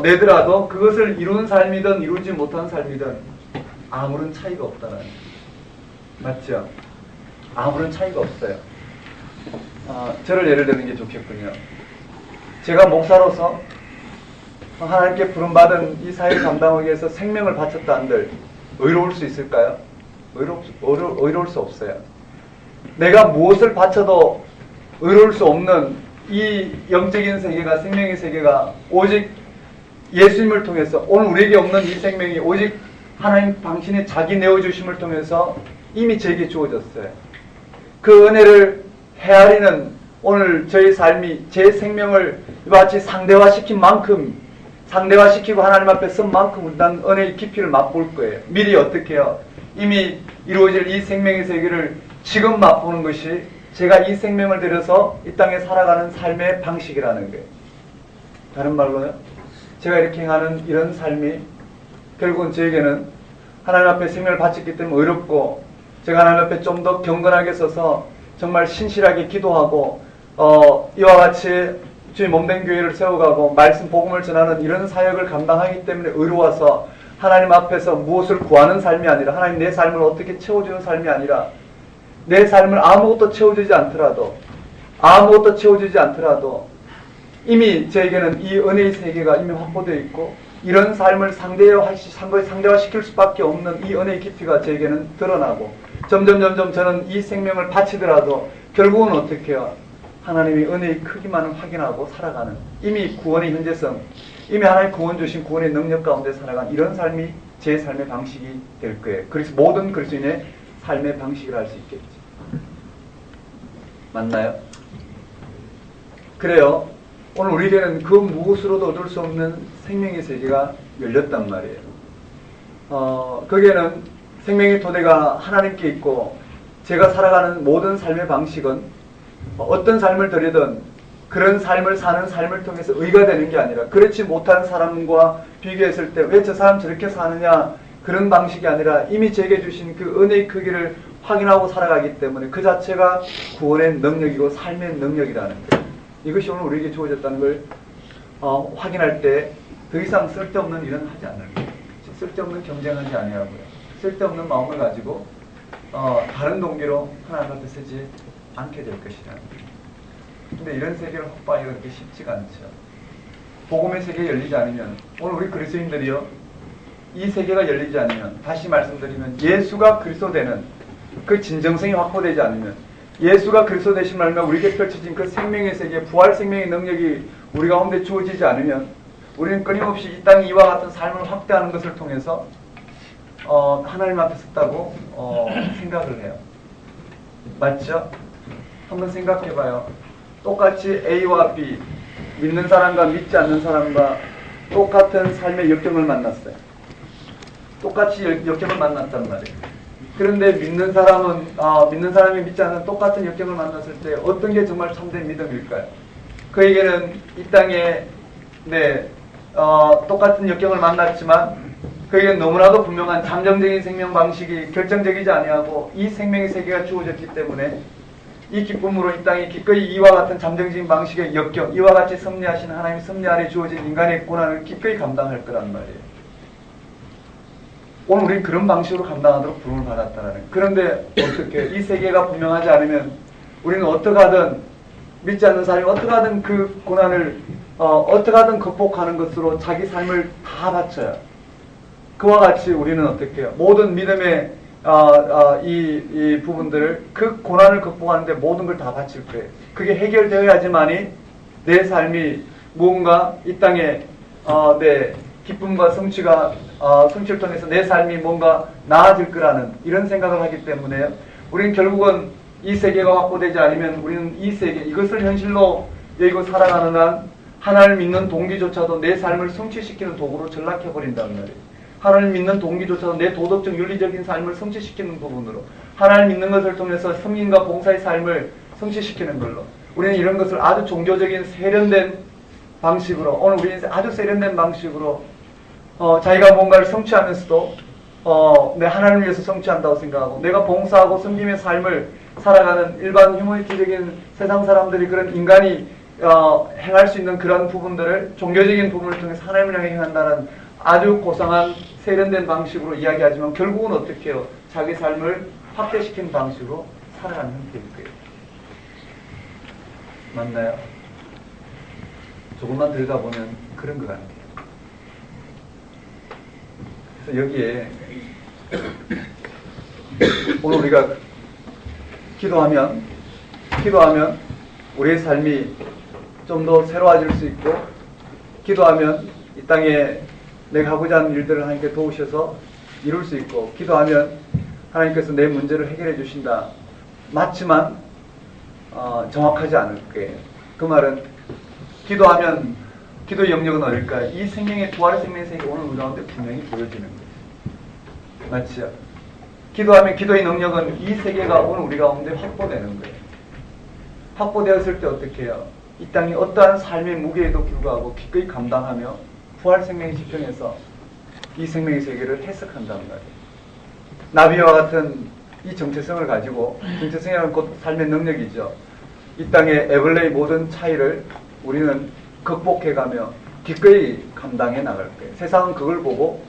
내더라도 그것을 이룬 삶이든 이루지 못한 삶이든 아무런 차이가 없다는 거예요. 맞죠? 아무런 차이가 없어요. 저를 예를 드는 게 좋겠군요. 제가 목사로서 하나님께 부름받은 이 사회를 감당하기 위해서 생명을 바쳤다 한들 의로울 수 있을까요? 의로울 수 없어요. 내가 무엇을 바쳐도 의로울 수 없는 이 영적인 세계가 생명의 세계가 오직 예수님을 통해서 오늘 우리에게 없는 이 생명이 오직 하나님 당신의 자기 내어주심을 통해서 이미 제게 주어졌어요. 그 은혜를 헤아리는 오늘 저의 삶이 제 생명을 이와 같이 상대화시킨 만큼 상대화시키고 하나님 앞에 선 만큼 난 은혜의 깊이를 맛볼 거예요. 미리 어떻게 해요? 이미 이루어질 이 생명의 세계를 지금 맛보는 것이 제가 이 생명을 들여서 이 땅에 살아가는 삶의 방식이라는 거예요. 다른 말로요. 제가 이렇게 행하는 이런 삶이 결국은 저에게는 하나님 앞에 생명을 바쳤기 때문에 의롭고 제가 하나님 앞에 좀 더 경건하게 서서 정말 신실하게 기도하고 이와 같이 주의 몸된 교회를 세워가고 말씀 복음을 전하는 이런 사역을 감당하기 때문에 의로워서 하나님 앞에서 무엇을 구하는 삶이 아니라 하나님 내 삶을 어떻게 채워주는 삶이 아니라 내 삶을 아무것도 채워주지 않더라도 이미 저에게는 이 은혜의 세계가 이미 확보되어 있고 이런 삶을 상대화시킬 수밖에 없는 이 은혜의 깊이가 저에게는 드러나고 점점 저는 이 생명을 바치더라도 결국은 어떻게 해요? 하나님의 은혜의 크기만을 확인하고 살아가는 이미 구원의 현재성 이미 하나님 구원 주신 구원의 능력 가운데 살아가는 이런 삶이 제 삶의 방식이 될 거예요. 그래서 모든 그리스도인의 삶의 방식을 할 수 있겠죠. 맞나요? 그래요. 오늘 우리에게는 그 무엇으로도 얻을 수 없는 생명의 세계가 열렸단 말이에요. 거기에는 생명의 토대가 하나님께 있고 제가 살아가는 모든 삶의 방식은 어떤 삶을 들이든 그런 삶을 사는 삶을 통해서 의가 되는 게 아니라 그렇지 못한 사람과 비교했을 때 왜 저 사람 저렇게 사느냐 그런 방식이 아니라 이미 제게 주신 그 은혜의 크기를 확인하고 살아가기 때문에 그 자체가 구원의 능력이고 삶의 능력이라는 거예요. 이것이 오늘 우리에게 주어졌다는 걸 확인할 때 더 이상 쓸데없는 일은 하지 않는 거예요. 쓸데없는 경쟁하지 아니하고요. 쓸데없는 마음을 가지고 다른 동기로 하나님 앞에 서지 않게 될 것이라는 거예요. 근데 이런 세계를 확보하기가 그렇게 쉽지가 않죠. 복음의 세계가 열리지 않으면 오늘 우리 그리스도인들이요 이 세계가 열리지 않으면 다시 말씀드리면 예수가 그리스도 되는 그 진정성이 확보되지 않으면 예수가 그리스도 되신 말면 우리에게 펼쳐진 그 생명의 세계 부활 생명의 능력이 우리 가운데 주어지지 않으면 우리는 끊임없이 이 땅 이와 같은 삶을 확대하는 것을 통해서 하나님 앞에 섰다고 생각을 해요. 맞죠? 한번 생각해봐요. 똑같이 A와 B 믿는 사람과 믿지 않는 사람과 똑같은 삶의 역경을 만났어요. 똑같이 역경을 만났단 말이에요. 그런데 믿는 사람이 믿지 않는 똑같은 역경을 만났을 때 어떤 게 정말 참된 믿음일까요? 그에게는 이 땅에 똑같은 역경을 만났지만 그에게 너무나도 분명한 잠정적인 생명 방식이 결정적이지 아니하고 이 생명의 세계가 주어졌기 때문에 이 기쁨으로 이 땅이 기꺼이 이와 같은 잠정적인 방식의 역경, 이와 같이 섭리하신 하나님 섭리 아래 주어진 인간의 고난을 기꺼이 감당할 거란 말이에요. 오늘 우리는 그런 방식으로 감당하도록 부름을 받았다는 거예요. 그런데 어떻게 이 세계가 분명하지 않으면 우리는 어떻게 하든 믿지 않는 사람이 어떻게 하든 그 고난을 어떻게 하든 극복하는 것으로 자기 삶을 다 바쳐요. 그와 같이 우리는 어떻게 해요? 모든 믿음의 이 부분들을 그 고난을 극복하는데 모든 걸 다 바칠 거예요. 그게 해결되어야지만이 내 삶이 무언가 이 땅에 내 기쁨과 성취를 통해서 내 삶이 뭔가 나아질 거라는 이런 생각을 하기 때문에 우리는 결국은 이 세계가 확보되지 않으면 우리는 이 세계, 이것을 현실로 여기고 살아가는 한 하나님을 믿는 동기조차도 내 삶을 성취시키는 도구로 전락해버린다는 말이에요. 하나님을 믿는 동기조차도 내 도덕적 윤리적인 삶을 성취시키는 부분으로 하나님을 믿는 것을 통해서 섬김과 봉사의 삶을 성취시키는 걸로 우리는 이런 것을 아주 종교적인 세련된 방식으로 오늘 우리는 아주 세련된 방식으로 자기가 뭔가를 성취하면서도 내 하나님을 위해서 성취한다고 생각하고 내가 봉사하고 섬김의 삶을 살아가는 일반 휴머니티적인 세상 사람들이 그런 인간이 행할 수 있는 그런 부분들을 종교적인 부분을 통해서 하나님을 향해 행한다는 아주 고상한 세련된 방식으로 이야기하지만 결국은 어떻게 해요? 자기 삶을 확대시킨 방식으로 살아가는 형태일 거예요. 맞나요? 조금만 들여다보면 그런 것 같아요. 그래서 여기에 오늘 우리가 기도하면 우리의 삶이 좀 더 새로워질 수 있고 기도하면 이 땅에 내가 하고자 하는 일들을 하나님께 도우셔서 이룰 수 있고 기도하면 하나님께서 내 문제를 해결해 주신다. 맞지만 정확하지 않을 거예요. 그 말은 기도하면 기도의 영역은 어딜까요? 이 생명의 부활의 생명의 세계가 오늘 우리 가운데 분명히 보여지는 거예요. 맞죠? 기도하면 기도의 능력은 이 세계가 오늘 우리 가운데 확보되는 거예요. 확보되었을 때 어떻게 해요? 이 땅이 어떠한 삶의 무게에도 불구하고 기꺼이 감당하며 부활 생명의 지평에서 이 생명의 세계를 해석한다는 거예요. 나비와 같은 이 정체성을 가지고 정체성이라는 곧 삶의 능력이죠. 이 땅의 애벌레의 모든 차이를 우리는 극복해가며 기꺼이 감당해 나갈 거예요. 세상은 그걸 보고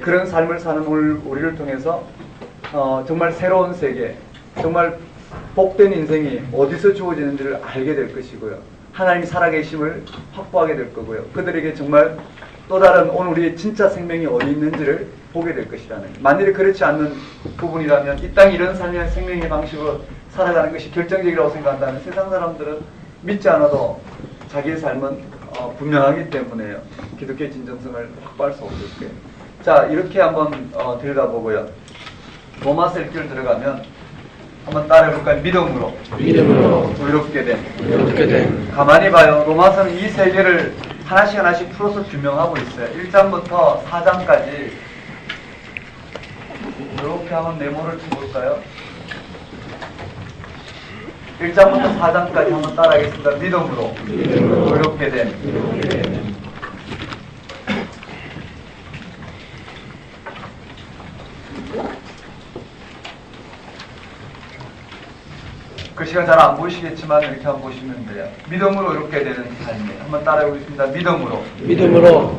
그런 삶을 사는 우리를 통해서 정말 새로운 세계, 정말 복된 인생이 어디서 주어지는지를 알게 될 것이고요. 하나님이 살아계심을 확보하게 될 거고요. 그들에게 정말 또 다른 오늘 우리의 진짜 생명이 어디 있는지를 보게 될 것이라는 거예요. 만일에 그렇지 않는 부분이라면 이 땅 이런 삶의 생명의 방식으로 살아가는 것이 결정적이라고 생각한다면 세상 사람들은 믿지 않아도 자기의 삶은 분명하기 때문에요. 기독교의 진정성을 확보할 수 없을 거예요. 자, 이렇게 한번 들여다보고요. 로마서 1절 들어가면 한번 따라해볼까요? 믿음으로 의롭게 된. 가만히 봐요. 로마서는 이 세계를 하나씩 풀어서 규명하고 있어요. 1장부터 4장까지 이렇게 한번 네모를 쳐볼까요? 1장부터 4장까지 한번 따라하겠습니다. 믿음으로 의롭게 된. 그 시간 잘 안 보이시겠지만 이렇게 한번 보시면 돼요. 믿음으로 이렇게 되는 삶이 한번 따라해보겠습니다. 믿음으로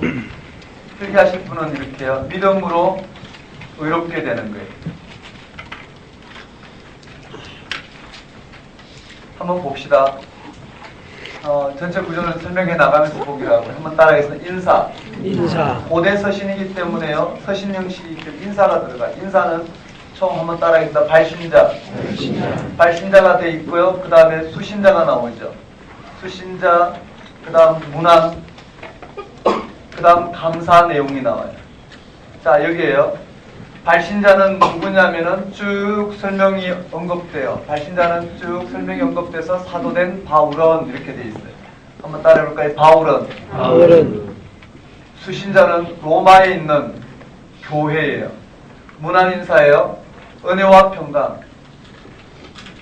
필기하실 분은 이렇게요. 믿음으로 의롭게 되는 거예요. 한번 봅시다. 전체 구조를 설명해 나가면서 보기라고 한번 따라하겠습니다. 인사. 고대 서신이기 때문에요. 서신 형식이기 때문에 인사가 들어가요. 인사는 총 한번 따라하겠습니다. 발신자가 돼 있고요. 그 다음에 수신자가 나오죠. 수신자, 그 다음 문안, 그 다음 감사 내용이 나와요. 자, 여기에요. 발신자는 누구냐면은 쭉 설명이 언급돼요. 발신자는 쭉 설명이 언급돼서 사도된 바울은 이렇게 돼 있어요. 한번 따라해볼까요? 바울은. 수신자는 로마에 있는 교회예요. 문안 인사예요. 은혜와 평강.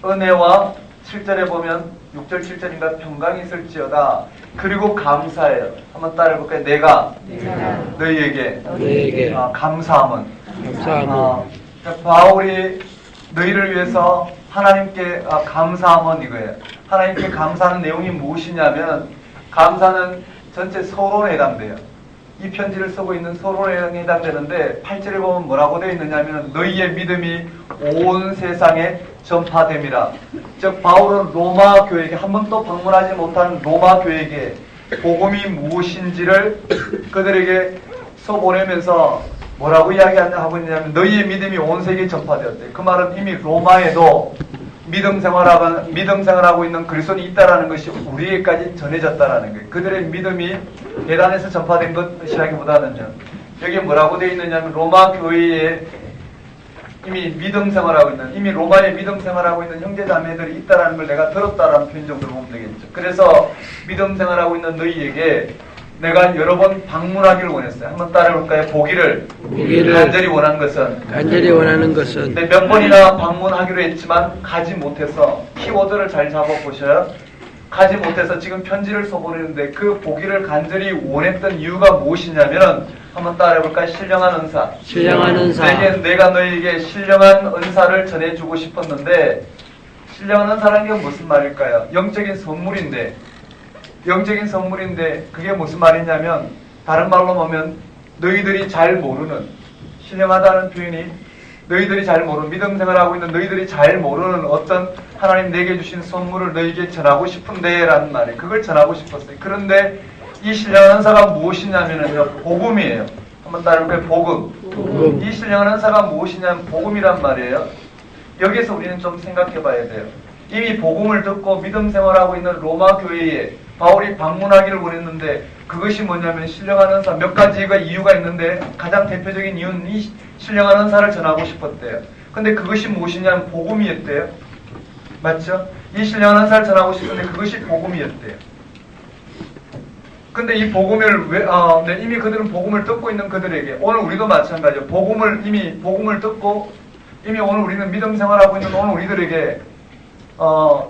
은혜와 7절에 보면 6절 7절인가 평강이 있을지어다. 그리고 감사해요. 한번 따라해볼까요? 내가 너희에게 너희에게 감사함은 감사함은 바울이 너희를 위해서 하나님께 감사함은 이거예요. 하나님께 감사하는 내용이 무엇이냐면 감사는 전체 서론에 해당돼요. 이 편지를 쓰고 있는 서론에 해당되는데 8절에 보면 뭐라고 되어 있느냐면 너희의 믿음이 온 세상에 전파됨이라. 즉 바울은 로마 교회에게 한 번도 방문하지 못한 로마 교회에게 복음이 무엇인지를 그들에게 써보내면서 뭐라고 이야기하고 있냐면 너희의 믿음이 온 세계에 전파되었대. 그 말은 이미 로마에도 믿음 생활하고 있는 그리스도인이 있다라는 것이 우리에게까지 전해졌다라는 거예요. 그들의 믿음이 대단해서 전파된 것이라기보다는요. 여기 뭐라고 되어 있느냐면 로마 교회에 이미 믿음 생활하고 있는, 이미 로마에 믿음 생활하고 있는 형제자매들이 있다라는 걸 내가 들었다라는 표현 정도로 보면 되겠죠. 그래서 믿음 생활하고 있는 너희에게 내가 여러 번 방문하기를 원했어요. 한번 따라해볼까요? 보기를 간절히 원한 것은 네, 몇 번이나 방문하기로 했지만 가지 못해서 키워드를 잘 잡아보셔요. 가지 못해서 지금 편지를 써보내는데 그 보기를 간절히 원했던 이유가 무엇이냐면 한번 따라해볼까요? 신령한 은사. 내가 너희에게 신령한 은사를 전해주고 싶었는데 신령한 은사라는 게 무슨 말일까요? 영적인 선물인데 그게 무슨 말이냐면 다른 말로 보면 너희들이 잘 모르는, 신령하다는 표현이 너희들이 잘 모르는, 믿음 생활하고 있는 너희들이 잘 모르는 어떤 하나님 내게 주신 선물을 너희에게 전하고 싶은데 라는 말이에요. 그걸 전하고 싶었어요. 그런데 이 신령한 은사가 무엇이냐면요, 복음이에요. 한번 따라해볼까요? 복음. 이 신령한 은사가 무엇이냐면 복음이란 말이에요. 여기서 우리는 좀 생각해 봐야 돼요. 이미 복음을 듣고 믿음 생활하고 있는 로마 교회에 바울이 방문하기를 원했는데 그것이 뭐냐면 신령한 은사, 몇 가지가 이유가 있는데 가장 대표적인 이유는 이 신령한 은사를 전하고 싶었대요. 근데 그것이 무엇이냐면 복음이었대요. 맞죠? 이 신령한 은사를 전하고 싶은데 그것이 복음이었대요. 근데 이 복음을 이미 그들은 복음을 듣고 있는 그들에게, 오늘 우리도 마찬가지예요. 복음을 듣고 이미 오늘 우리는 믿음 생활하고 있는 오늘 우리들에게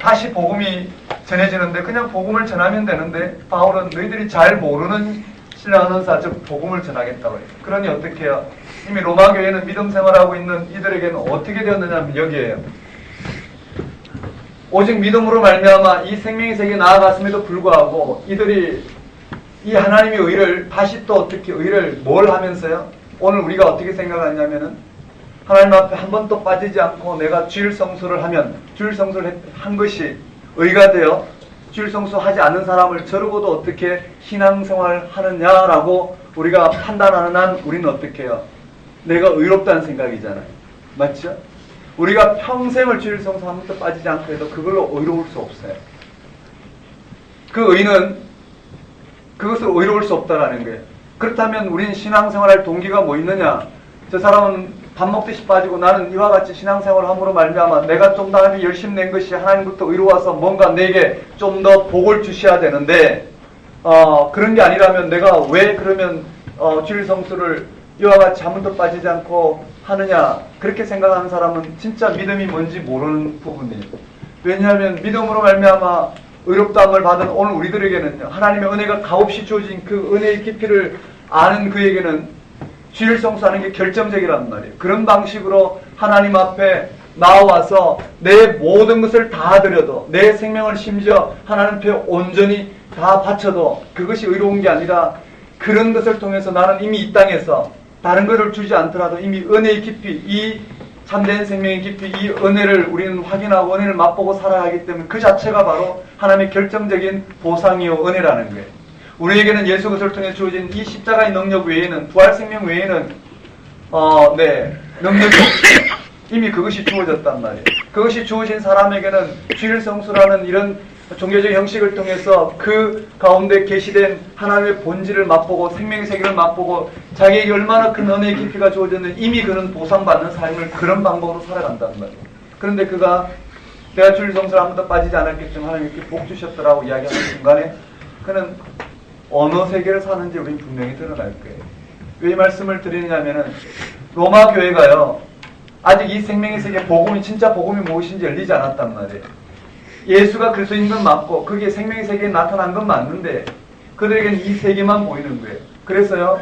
다시 복음이 전해지는데 그냥 복음을 전하면 되는데 바울은 너희들이 잘 모르는 신령한 은사, 즉 복음을 전하겠다고 해요. 그러니 어떻게 해요? 이미 로마 교회는 믿음 생활하고 있는 이들에게는 어떻게 되었느냐면 여기에요. 오직 믿음으로 말미암아 이 생명의 세계에 나아갔음에도 불구하고 이들이 이 하나님의 의를 다시 또 어떻게 의를 뭘 하면서요? 오늘 우리가 어떻게 생각하냐면은 하나님 앞에 한 번도 빠지지 않고 내가 주일 성수를 하면 주일 성수를 한 것이 의가 되어 주일 성수하지 않는 사람을 저러고도 어떻게 신앙생활 하느냐라고 우리가 판단하는 한 우리는 어떻게 해요? 내가 의롭다는 생각이잖아요. 맞죠? 우리가 평생을 주일 성수 한 번도 빠지지 않고 해도 그걸로 의로울 수 없어요. 그 의는 그것을 의로울 수 없다라는 거예요. 그렇다면 우리는 신앙생활할 동기가 뭐 있느냐? 저 사람은 밥 먹듯이 빠지고 나는 이와 같이 신앙생활을 함으로 말미암아 내가 좀 더 열심히 낸 것이 하나님부터 의로워서 뭔가 내게 좀 더 복을 주셔야 되는데 그런 게 아니라면 내가 왜 그러면 주일 성수를 이와 같이 한 번도 빠지지 않고 하느냐, 그렇게 생각하는 사람은 진짜 믿음이 뭔지 모르는 부분이에요. 왜냐하면 믿음으로 말미암아 의롭다함을 받은 오늘 우리들에게는 하나님의 은혜가 값없이 주어진 그 은혜의 깊이를 아는 그에게는 주일 성수하는 게 결정적이란 말이에요. 그런 방식으로 하나님 앞에 나와서 내 모든 것을 다 드려도, 내 생명을 심지어 하나님 앞에 온전히 다 바쳐도 그것이 의로운 게 아니라 그런 것을 통해서 나는 이미 이 땅에서 다른 것을 주지 않더라도 이미 은혜의 깊이, 이 참된 생명의 깊이, 이 은혜를 우리는 확인하고 은혜를 맛보고 살아야 하기 때문에 그 자체가 바로 하나님의 결정적인 보상이요 은혜라는 거예요. 우리에게는 예수 그리스도를 통해 주어진 이 십자가의 능력 외에는, 부활 생명 외에는 능력이 없어요. 이미 그것이 주어졌단 말이에요. 그것이 주어진 사람에게는 주일 성수라는 이런 종교적 형식을 통해서 그 가운데 계시된 하나님의 본질을 맛보고 생명의 세계를 맛보고 자기에게 얼마나 큰 은혜의 깊이가 주어졌는지 이미 그는 보상받는 삶을 그런 방법으로 살아간단 말이에요. 그런데 그가 내가 주일 성수를 한 번도 빠지지 않았겠지만 하나님 이렇게 복 주셨더라고 이야기하는 순간에 그는 어느 세계를 사는지 우리는 분명히 드러날 거예요. 왜 이 말씀을 드리냐면은 로마 교회가요 아직 이 생명의 세계 복음이 진짜 복음이 무엇인지 열리지 않았단 말이에요. 예수가 그리스도인 건 맞고 그게 생명의 세계에 나타난 건 맞는데 그들에게는 이 세계만 보이는 거예요. 그래서요,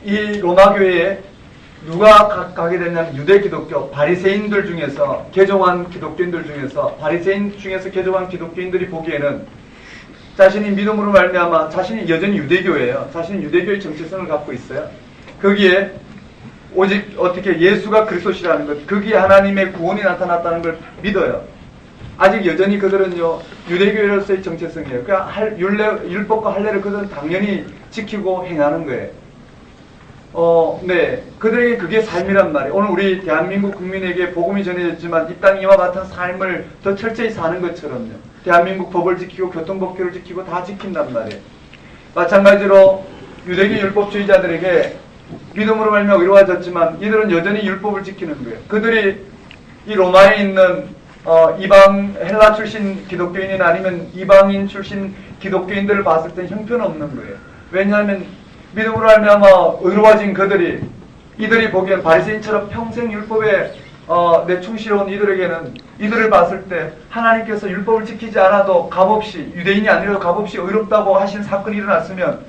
이 로마 교회에 누가 가게 됐냐면 유대 기독교 바리새인들 중에서 개종한 기독교인들 중에서 바리새인 중에서 개종한 기독교인들이 보기에는 자신이 믿음으로 말미암아 자신이 여전히 유대교예요. 자신이 유대교의 정체성을 갖고 있어요. 거기에 오직 어떻게 예수가 그리스도시라는 것, 거기에 하나님의 구원이 나타났다는 걸 믿어요. 아직 여전히 그들은요 유대교로서의 정체성이에요. 그러니까 율법과 할례를 그들은 당연히 지키고 행하는 거예요. 네, 그들에게 그게 삶이란 말이에요. 오늘 우리 대한민국 국민에게 복음이 전해졌지만 이 땅 이와 같은 삶을 더 철저히 사는 것처럼요. 대한민국 법을 지키고 교통법규를 지키고 다 지킨단 말이에요. 마찬가지로 유대교 율법주의자들에게 믿음으로 말미암아 의로워졌지만 이들은 여전히 율법을 지키는 거예요. 그들이 이 로마에 있는 이방 헬라 출신 기독교인이나 아니면 이방인 출신 기독교인들을 봤을 때 형편없는 거예요. 왜냐하면 믿음으로 말미암아 의로워진 그들이 이들이 보기엔 바리새인처럼 평생 율법에 충실해온 이들에게는 이들을 봤을 때 하나님께서 율법을 지키지 않아도 값없이 유대인이 아니라도 값없이 의롭다고 하신 사건이 일어났으면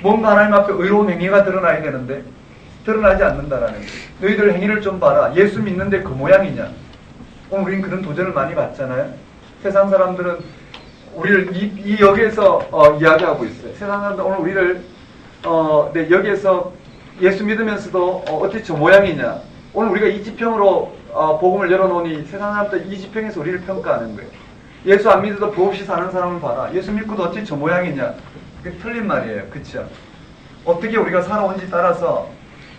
뭔가 하나님 앞에 의로운 행위가 드러나야 되는데 드러나지 않는다라는 거예요. 너희들 행위를 좀 봐라. 예수 믿는데 그 모양이냐. 오늘 우리는 그런 도전을 많이 받잖아요. 세상 사람들은 우리를 이 여기에서 이야기하고 있어요. 세상 사람들은 오늘 우리를 여기에서 예수 믿으면서도 어떻게 저 모양이냐. 오늘 우리가 이 지평으로 복음을 열어놓으니 세상 사람들 이 지평에서 우리를 평가하는 거예요. 예수 안 믿어도 법 없이 사는 사람을 봐라. 예수 믿고도 어떻게 저 모양이냐. 그게 틀린 말이에요. 그렇죠? 어떻게 우리가 살아온지 따라서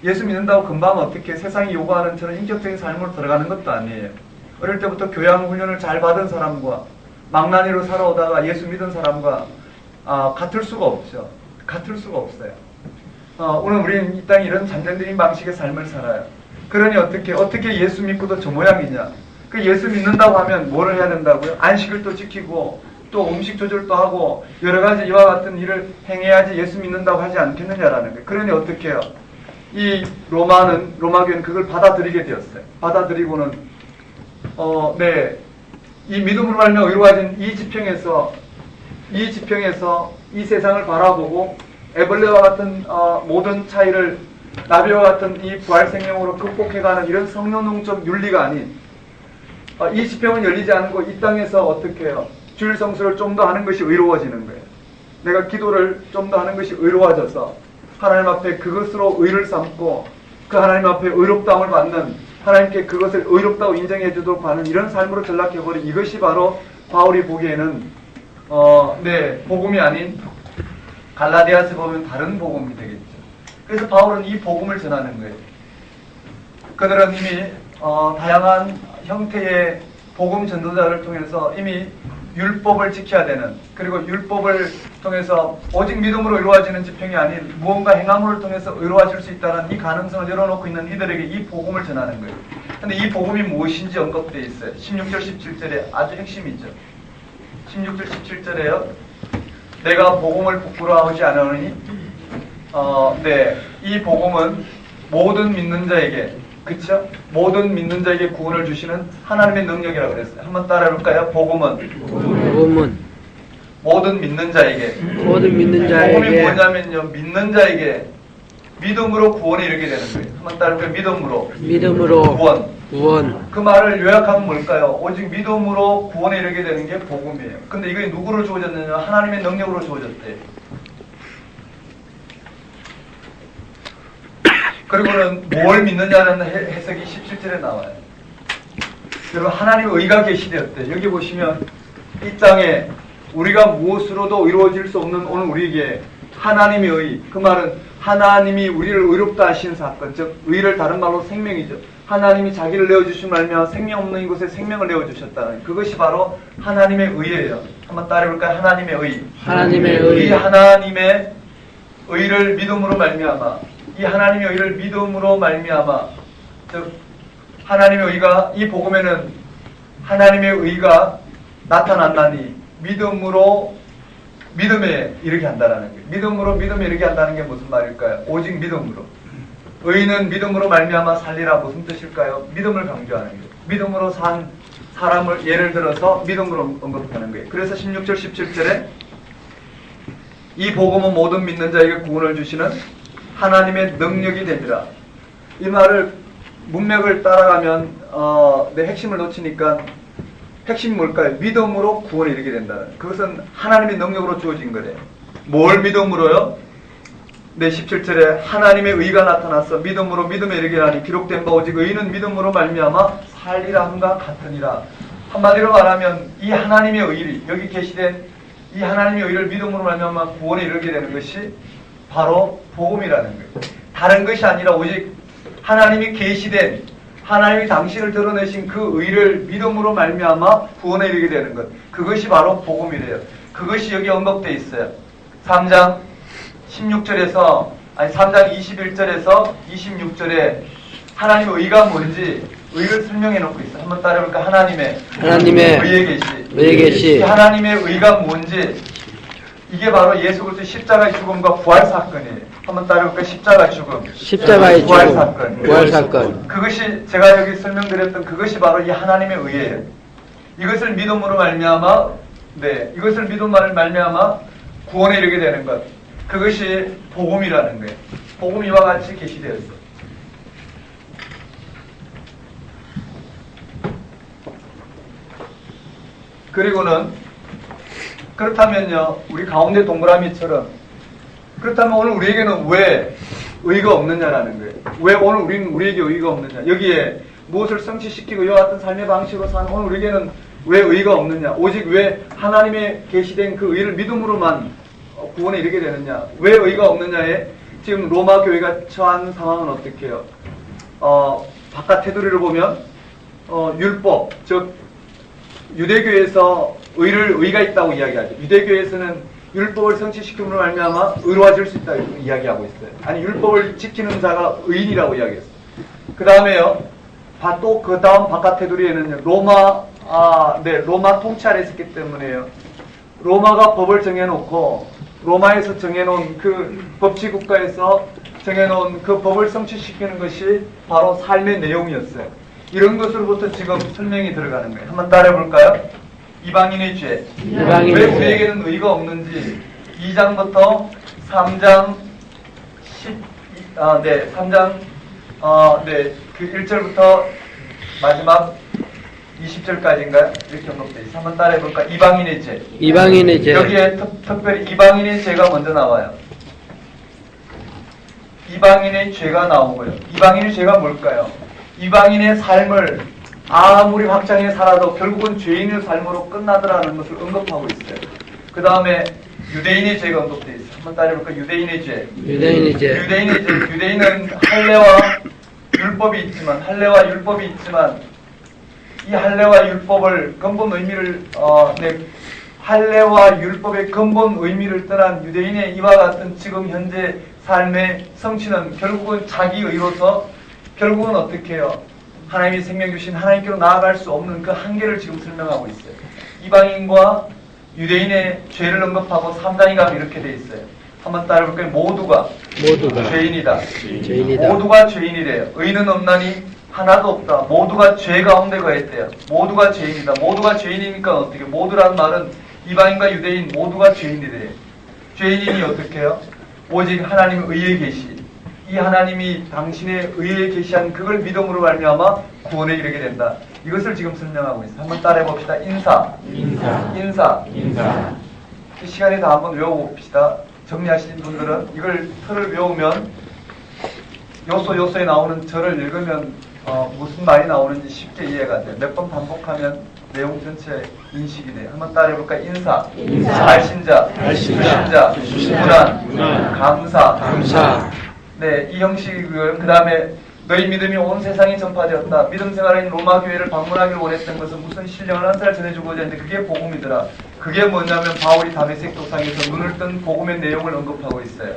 예수 믿는다고 금방 어떻게 세상이 요구하는 저런 인격적인 삶으로 들어가는 것도 아니에요. 어릴 때부터 교양 훈련을 잘 받은 사람과 망나니로 살아오다가 예수 믿은 사람과 같을 수가 없죠. 같을 수가 없어요. 오늘 우리는 이 땅에 이런 잔잔드린 방식의 삶을 살아요. 그러니 어떻게 예수 믿고도 저 모양이냐. 그 예수 믿는다고 하면 뭐를 해야 된다고요? 안식을 또 지키고 또 음식 조절도 하고 여러 가지 이와 같은 일을 행해야지 예수 믿는다고 하지 않겠느냐라는 거예요. 그러니 어떻게 해요? 이 로마 교회는 그걸 받아들이게 되었어요. 받아들이고는 이 믿음으로 말미암아 의로워진 이 지평에서 이 세상을 바라보고 애벌레와 같은 모든 차이를 나비와 같은 이 부활 생명으로 극복해가는 이런 성령론적 윤리가 아닌 이 지평은 열리지 않고 이 땅에서 어떻게 해요? 주일 성수를 좀 더 하는 것이 의로워지는 거예요. 내가 기도를 좀 더 하는 것이 의로워져서 하나님 앞에 그것으로 의를 삼고 그 하나님 앞에 의롭다움을 받는 하나님께 그것을 의롭다고 인정해 주도록 하는 이런 삶으로 전락해버린 이것이 바로 바울이 보기에는 복음이 아닌 갈라디아서 보면 다른 복음이 되겠죠. 그래서 바울은 이 복음을 전하는 거예요. 그들은 이미 다양한 형태의 복음 전도자를 통해서 이미 율법을 지켜야 되는, 그리고 율법을 통해서 오직 믿음으로 이루어지는 지평이 아닌 무언가 행함을 통해서 이루어질 수 있다는 이 가능성을 열어놓고 있는 이들에게 이 복음을 전하는 거예요. 근데 이 복음이 무엇인지 언급되어 있어요. 16절 17절에 아주 핵심이죠. 16절 17절에요. 내가 복음을 부끄러워하지 않으니 이 복음은 모든 믿는 자에게, 그쵸? 모든 믿는 자에게 구원을 주시는 하나님의 능력이라고 그랬어요. 한번 따라해볼까요? 복음은 모든 믿는 자에게. 복음이 뭐냐면요, 믿는 자에게 믿음으로 구원에 이르게 되는 거예요. 한번 따라해볼까요? 믿음으로 구원. 그 말을 요약하면 뭘까요? 오직 믿음으로 구원에 이르게 되는 게 복음이에요. 근데 이게 누구로 주어졌느냐? 하나님의 능력으로 주어졌대요. 그리고는 뭘 믿느냐는 해석이 17절에 나와요. 여러분, 하나님의 의가 계시되었대. 여기 보시면 이 땅에 우리가 무엇으로도 이루어질 수 없는 오늘 우리에게 하나님의 의, 그 말은 하나님이 우리를 의롭다 하신 사건, 즉 의를 다른 말로 생명이죠. 하나님이 자기를 내어주신 말며 생명 없는 이곳에 생명을 내어주셨다는, 그것이 바로 하나님의 의예요. 한번 따라해볼까요? 하나님의 의. 이 하나님의 의를 믿음으로 말미암아, 이 하나님의 의를 믿음으로 말미암아, 즉 하나님의 의가, 이 복음에는 하나님의 의가 나타난다니 믿음에 이르게 한다는 거예요. 믿음에 이르게 한다는 게 무슨 말일까요? 오직 믿음으로. 의는 믿음으로 말미암아 살리라, 무슨 뜻일까요? 믿음을 강조하는 거예요. 믿음으로 산 사람을 예를 들어서 믿음으로 언급하는 거예요. 그래서 16절 17절에 이 복음은 모든 믿는 자에게 구원을 주시는 하나님의 능력이 됩니다. 이 말을 문맥을 따라가면 내 핵심을 놓치니까 핵심이 뭘까요? 믿음으로 구원에 이르게 된다는. 그것은 하나님의 능력으로 주어진 거래요. 뭘 믿음으로요? 네, 17절에 하나님의 의가 나타나서 믿음으로 믿음에 이르게 하니 기록된 바 오직 의인은 믿음으로 말미암아 살리라 함과 같으니라. 한마디로 말하면 이 하나님의 의를, 여기 계시된 이 하나님의 의를 믿음으로 말미암아 구원에 이르게 되는 것이 바로 복음이라는 거예요. 다른 것이 아니라 오직 하나님이 계시된, 하나님이 당신을 드러내신 그 의를 믿음으로 말미암아 구원에 이르게 되는 것, 그것이 바로 복음이래요. 그것이 여기 언급되어 있어요. 3장 16절에서 아니 3장 21절에서 26절에 하나님의 의가 뭔지 의를 설명해 놓고 있어요. 한번 따라해볼까? 하나님의 의에 계시. 하나님의 의가 뭔지, 이게 바로 예수 그리스도의 십자가의 죽음과 부활 사건이에요. 한번 따라해볼까? 십자가의 죽음, 십자가의 부활 죽음, 사건. 부활 사건. 그것이 제가 여기 설명드렸던 그것이 바로 이 하나님의 의예요. 이것을 믿음으로 말미암아, 이것을 믿음으로 말미암아 구원에 이르게 되는 것, 그것이 복음이라는 거예요. 복음이 이와 같이 계시되었어요. 그리고는 그렇다면요, 우리 가운데 동그라미처럼, 그렇다면 오늘 우리에게는 왜 의가 없느냐라는 거예요. 왜 오늘 우리에게 의가 없느냐, 여기에 무엇을 성취시키고 이와 같은 삶의 방식으로 사는 오늘 우리에게는 왜 의가 없느냐, 오직 왜 하나님의 계시된 그 의를 믿음으로만 구원에 이르게 되느냐, 왜 의가 없느냐에 지금 로마 교회가 처한 상황은 어떻게 해요? 바깥 테두리를 보면 율법, 즉 유대교에서 의가 있다고 이야기하죠. 유대교에서는 율법을 성취시킴으로 말미암아 의로워질 수 있다고 이야기하고 있어요. 아니, 율법을 지키는 자가 의인이라고 이야기했어요. 그 다음에요, 또 그 다음 바깥 테두리에는 로마 통치 아래 있었기 때문에요. 로마가 법을 정해놓고 로마에서 정해놓은 그 법치국가에서 정해놓은 그 법을 성취시키는 것이 바로 삶의 내용이었어요. 이런 것으로부터 지금 설명이 들어가는 거예요. 한번 따라해볼까요? 이방인의 죄. 왜 우리에게는 의가 없는지 2장부터 3장 3장 그 1절부터 마지막 20절까지인가요? 이렇게 언급되어 있어요. 한번 따라해볼까요? 이방인의 죄. 이방인의 죄. 여기에 특별히 이방인의 죄가 먼저 나와요. 이방인의 죄가 나오고요. 이방인의 죄가 뭘까요? 이방인의 삶을 아무리 확장해 살아도 결국은 죄인의 삶으로 끝나더라는 것을 언급하고 있어요. 그 다음에 유대인의 죄가 언급되어 있어요. 한번 따라해볼까요? 유대인의 죄. 유대인은 할례와 율법이 있지만 이 할례와 율법을 근본 의미를 할례와 율법의 근본 의미를 떠난 유대인의 이와 같은 지금 현재 삶의 성취는 결국은 자기 의로서 결국은 어떻게 해요? 하나님이 생명 주신 하나님께로 나아갈 수 없는 그 한계를 지금 설명하고 있어요. 이방인과 유대인의 죄를 언급하고 3장에 가면 이렇게 돼 있어요. 한번 따라해볼까요? 모두가 죄인이다. 모두가 죄인이래요. 의는 없나니 하나도 없다. 모두가 죄 가운데 거했대요. 모두가 죄인이다. 모두가 죄인이니까 어떻게? 모두라는 말은 이방인과 유대인 모두가 죄인이래요. 죄인이 어떻게 해요? 오직 하나님의 의에 계시, 이 하나님이 당신의 의에 계시한 그걸 믿음으로 말미암아 구원에 이르게 된다. 이것을 지금 설명하고 있어요. 한번 따라해 봅시다. 인사. 이 시간에 다 한번 외워봅시다. 정리하신 분들은 이걸 틀을 외우면 요소에 나오는 절을 읽으면 무슨 말이 나오는지 쉽게 이해가 돼요. 몇 번 반복하면 내용 전체 인식이 돼요. 한번 따라해볼까요? 인사. 발신자, 문안, 감사. 네, 이 형식을, 그 다음에 너희 믿음이 온 세상에 전파되었다. 믿음 생활인 로마 교회를 방문하길 원했던 것은 무슨 신령을 한 살 전해주고자 했는데 그게 복음이더라. 그게 뭐냐면 바울이 다메섹 도상에서 눈을 뜬 복음의 내용을 언급하고 있어요.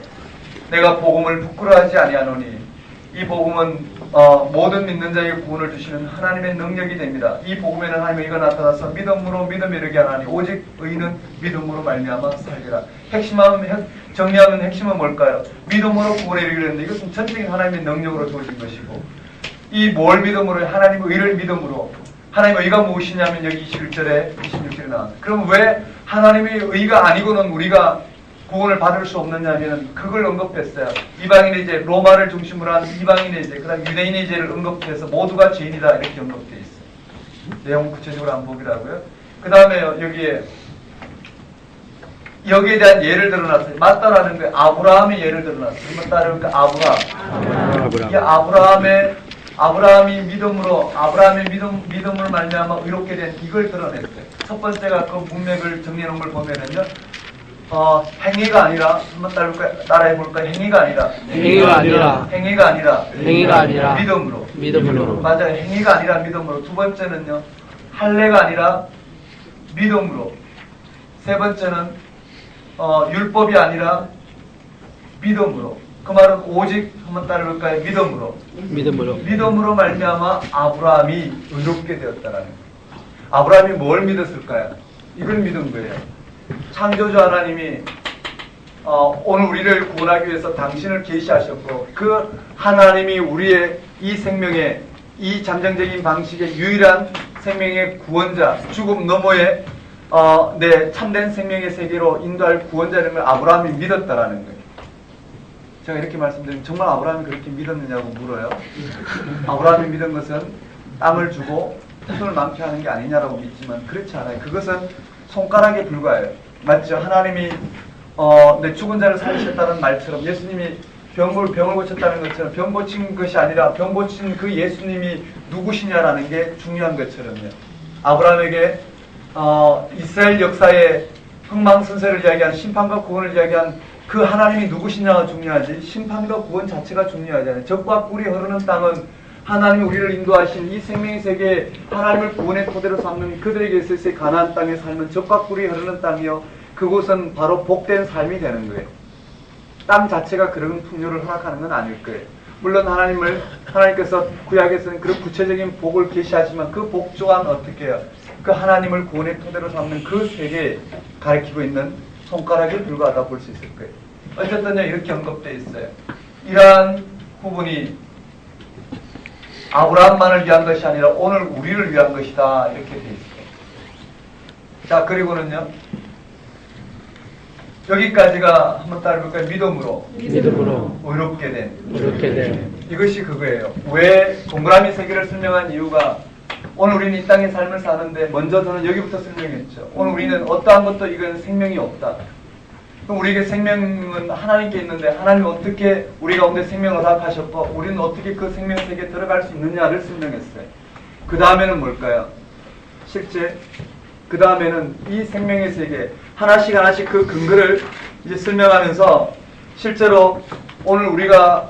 내가 복음을 부끄러워하지 아니하노니 이 복음은 모든 믿는 자에게 구원을 주시는 하나님의 능력이 됩니다. 이 복음에는 하나님의 의가 나타나서 믿음으로 믿음에 이르게 하나니 오직 의는 믿음으로 말미암아 살리라. 정리하면 핵심은 뭘까요? 믿음으로 구원에 이르게 되는데 이것은 전적인 하나님의 능력으로 주어진 것이고, 이 뭘 믿음으로? 하나님의 의를 믿음으로, 하나님의 의가 무엇이냐면 여기 21절에 26절에 나왔습니다. 그럼 왜 하나님의 의가 아니고는 우리가 구원을 받을 수 없느냐면 그걸 언급했어요. 이방인의 죄, 로마를 중심으로 한 이방인의 죄, 그 다음 유대인의 죄를 언급해서 모두가 죄인이다 이렇게 언급되어 있어요. 내용 구체적으로 한번 보기라고요. 그 다음에 여기에 대한 예를 들어놨어요. 맞다라는 게 아브라함의 예를 들어놨어요. 한번 따르니까 아브라함. 이 아브라함이 아브라함의 믿음을 말미암아 의롭게 된 이걸 드러냈어요. 첫 번째가 그 문맥을 정리해놓은 걸 보면은요, 행위가 아니라 한번 따라해볼까요? 행위가 아니라 믿음으로. 맞아요. 행위가 아니라 믿음으로. 두 번째는요, 할례가 아니라 믿음으로. 세 번째는 율법이 아니라 믿음으로. 그 말은 오직 한번 따라볼까요? 믿음으로 말미암아 아브라함이 의롭게 되었다라는 거예요. 아브라함이 뭘 믿었을까요? 이걸 믿은 거예요. 창조주 하나님이 오늘 우리를 구원하기 위해서 당신을 계시하셨고 그 하나님이 우리의 이 생명의 이 잠정적인 방식의 유일한 생명의 구원자, 죽음 너머의 참된 생명의 세계로 인도할 구원자라는 걸 아브라함이 믿었다라는 거예요. 제가 이렇게 말씀드리면 정말 아브라함이 그렇게 믿었느냐고 물어요. 아브라함이 믿은 것은 땅을 주고 후손을 많게 하는 게 아니냐라고 믿지만 그렇지 않아요. 그것은 손가락에 불과해요. 맞죠? 하나님이 내 죽은 자를 살리셨다는 말처럼 예수님이 병을 고쳤다는 것처럼 병 고친 것이 아니라 병 고친 그 예수님이 누구시냐라는 게 중요한 것처럼요. 아브라함에게 이스라엘 역사의 흥망성쇠를 이야기한 심판과 구원을 이야기한 그 하나님이 누구시냐가 중요하지 심판과 구원 자체가 중요하잖아요. 적과 꿀이 흐르는 땅은 하나님이 우리를 인도하신 이 생명의 세계에 하나님을 구원의 토대로 삼는 그들에게 있어서의 가나안 땅의 삶은 적과 꿀이 흐르는 땅이요 그곳은 바로 복된 삶이 되는 거예요. 땅 자체가 그런 풍요를 허락하는 건 아닐 거예요. 물론 하나님께서 구약에서는 그런 구체적인 복을 계시하지만 그 복 또한 어떻게 해요? 그 하나님을 구원의 토대로 삼는 그 세계에 가리키고 있는 손가락에 불과하다 볼 수 있을 거예요. 어쨌든 이렇게 언급되어 있어요. 이러한 부분이 아브라함만을 위한 것이 아니라 오늘 우리를 위한 것이다 이렇게 되어 있어요. 자, 그리고는요 여기까지가 한번 따라볼까요? 믿음으로 의롭게 된 이것이 그거예요. 왜 동그라미 세 개를 설명한 이유가 오늘 우리는 이 땅의 삶을 사는데 먼저 저는 여기부터 설명했죠. 오늘 우리는 어떠한 것도 이건 생명이 없다. 그럼 우리에게 생명은 하나님께 있는데 하나님이 어떻게 우리 가운데 생명을 허락하셨고 우리는 어떻게 그 생명 세계에 들어갈 수 있느냐를 설명했어요. 그 다음에는 뭘까요? 실제 그 다음에는 이 생명의 세계 하나씩 그 근거를 이제 설명하면서 실제로 오늘 우리가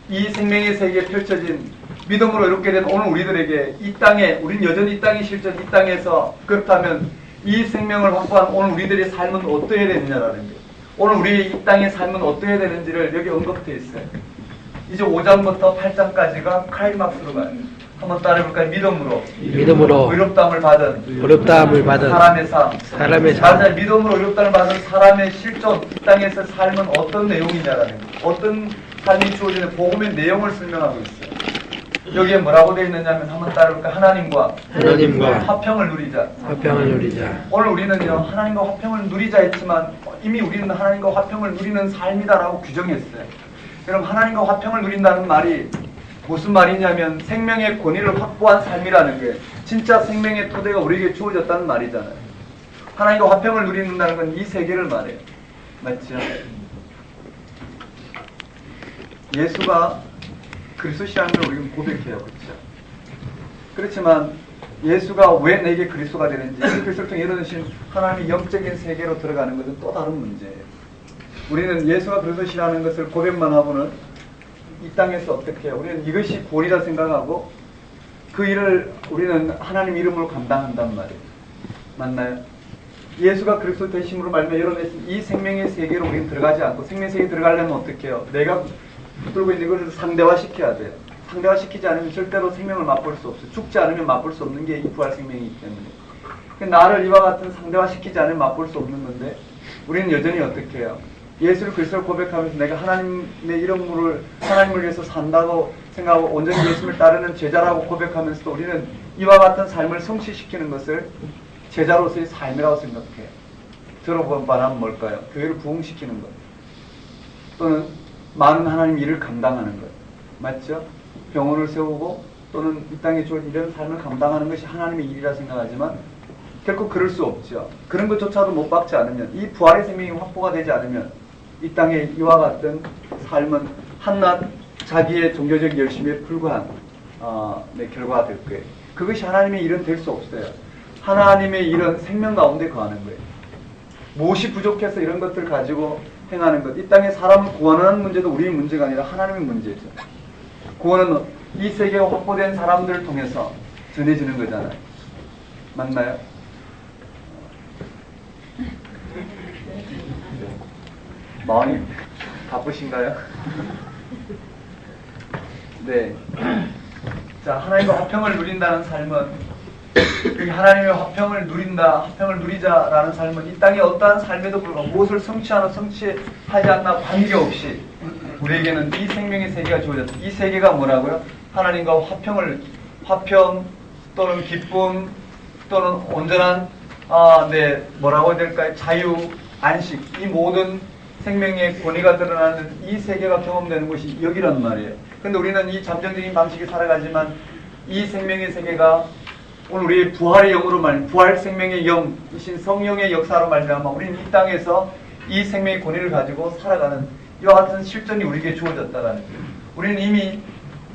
이 생명의 세계에 펼쳐진 믿음으로 이렇게 된 오늘 우리들에게 이 땅에 우리는 여전히 이 땅이 실존 이 땅에서 그렇다면 이 생명을 확보한 오늘 우리들의 삶은 어떠해야 되느냐라는 거예요. 오늘 우리의 이 땅의 삶은 어떠해야 되는지를 여기 언급되어 있어요. 이제 5장부터 8장까지가 클라이막스로 가요. 한번 따라해볼까요? 믿음으로 의롭다함을 받은 사람의 삶. 맞아요. 믿음으로 의롭다함을 받은 사람의 실존 이 땅에서 삶은 어떤 내용이냐라는 거예요. 어떤 삶이 주어지는 복음의 내용을 설명하고 있어요. 여기에 뭐라고 되어 있느냐면 한번 따라볼까요? 하나님과 화평을 누리자. 오늘 우리는요 하나님과 화평을 누리자 했지만 이미 우리는 하나님과 화평을 누리는 삶이다라고 규정했어요. 여러분 하나님과 화평을 누린다는 말이 무슨 말이냐면 생명의 권위를 확보한 삶이라는 게 진짜 생명의 토대가 우리에게 주어졌다는 말이잖아요. 하나님과 화평을 누린다는 건 이 세계를 말해요. 맞죠? 예수가 그리스도시라는 걸 우리는 고백해요. 그렇죠? 그렇지만 예수가 왜 내게 그리스도가 되는지 그리스도를 통해 이루어진 하나님의 영적인 세계로 들어가는 것은 또 다른 문제예요. 우리는 예수가 그리스도시라는 것을 고백만 하고는 이 땅에서 어떻게 해요? 우리는 이것이 구원이라 생각하고 그 일을 우리는 하나님 이름으로 감당한단 말이에요. 맞나요? 예수가 그리스도 되심으로 말미암아 열어내신 이 생명의 세계로 우리는 들어가지 않고 생명의 세계에 들어가려면 어떻게 해요? 내가 붙들고 있는 것을 상대화시켜야 돼요. 상대화시키지 않으면 절대로 생명을 맛볼 수 없어요. 죽지 않으면 맛볼 수 없는 게 이 부활 생명이기 때문에. 나를 이와 같은 상대화시키지 않으면 맛볼 수 없는 건데 우리는 여전히 어떻게 해요? 예수 그리스도를 고백하면서 내가 하나님의 하나님을 위해서 산다고 생각하고 온전히 예수님을 따르는 제자라고 고백하면서도 우리는 이와 같은 삶을 성취시키는 것을 제자로서의 삶이라고 생각해요. 들어본 바는 뭘까요? 교회를 부흥시키는 것, 또는 많은 하나님 일을 감당하는 것, 맞죠? 병원을 세우고 또는 이 땅에 주어진 이런 삶을 감당하는 것이 하나님의 일이라 생각하지만 결코 그럴 수 없죠. 그런 것조차도 못 받지 않으면, 이 부활의 생명이 확보가 되지 않으면 이 땅에 이와 같은 삶은 한낱 자기의 종교적 열심에 불과한 결과가 될 거예요. 그것이 하나님의 일은 될 수 없어요. 하나님의 일은 생명 가운데 거하는 거예요. 무엇이 부족해서 이런 것들을 가지고 행하는 것, 이 땅에 사람을 구원하는 문제도 우리의 문제가 아니라 하나님의 문제죠. 구원은 이 세계가 확보된 사람들을 통해서 전해지는 거잖아요. 맞나요? 마음이 바쁘신가요? 네. 자, 하나님과 화평을 누린다는 삶은, 하나님의 화평을 누린다, 화평을 누리자라는 삶은 이 땅의 어떠한 삶에도 불구하고 무엇을 성취하나 성취하지 않나 관계없이 우리에게는 이 생명의 세계가 주어졌다. 이 세계가 뭐라고요? 하나님과 화평 또는 기쁨 또는 온전한 뭐라고 해야 될까요? 자유, 안식, 이 모든 생명의 권위가 드러나는 이 세계가 경험되는 것이 여기란 말이에요. 그런데 우리는 이 잠정적인 방식에 살아가지만 이 생명의 세계가 오늘 우리의 부활의 영으로 부활 생명의 영이신 성령의 역사로 말미암아 우리는 이 땅에서 이 생명의 권위를 가지고 살아가는 이와 같은 실존이 우리에게 주어졌다라는 거예요. 우리는 이미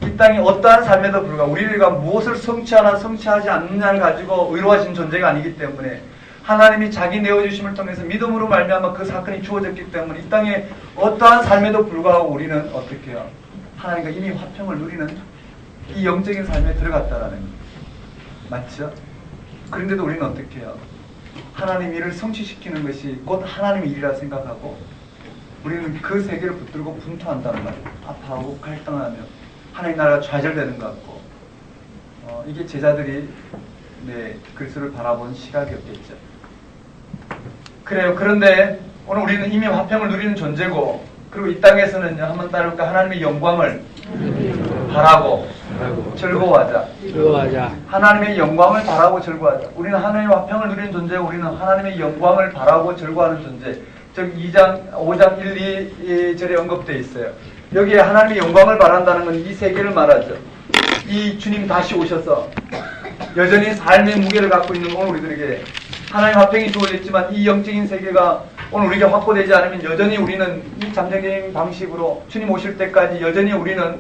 이 땅에 어떠한 삶에도 불구하고 우리가 무엇을 성취하나 성취하지 않느냐를 가지고 의로하신 존재가 아니기 때문에 하나님이 자기 내어주심을 통해서 믿음으로 말미암아 그 사건이 주어졌기 때문에 이 땅에 어떠한 삶에도 불구하고 우리는 어떻게 해요? 하나님과 이미 화평을 누리는 이 영적인 삶에 들어갔다라는 거예요. 맞죠? 그런데도 우리는 어떻게 해요? 하나님 일을 성취시키는 것이 곧 하나님의 일이라 생각하고 우리는 그 세계를 붙들고 분투한다는 말이에요. 아파하고 갈등하며 하나님 나라가 좌절되는 것 같고 이게 제자들이 그리스도를 바라본 시각이었겠죠. 그래요. 그런데 오늘 우리는 이미 화평을 누리는 존재고 그리고 이 땅에서는 한번 따를까 하나님의 영광을 바라고 즐거워하자. 하나님의 영광을 바라고 즐거워하자. 우리는 하나님의 화평을 누리는 존재고 우리는 하나님의 영광을 바라고 즐거워하는 존재. 즉 5장 1, 2절에 언급되어 있어요. 여기에 하나님의 영광을 바란다는 건 이 세계를 말하죠. 이 주님 다시 오셔서 여전히 삶의 무게를 갖고 있는 오늘 우리들에게 하나님의 화평이 주어졌지만 이 영적인 세계가 오늘 우리가 확보되지 않으면 여전히 우리는 이 잠정적인 방식으로 주님 오실 때까지 여전히 우리는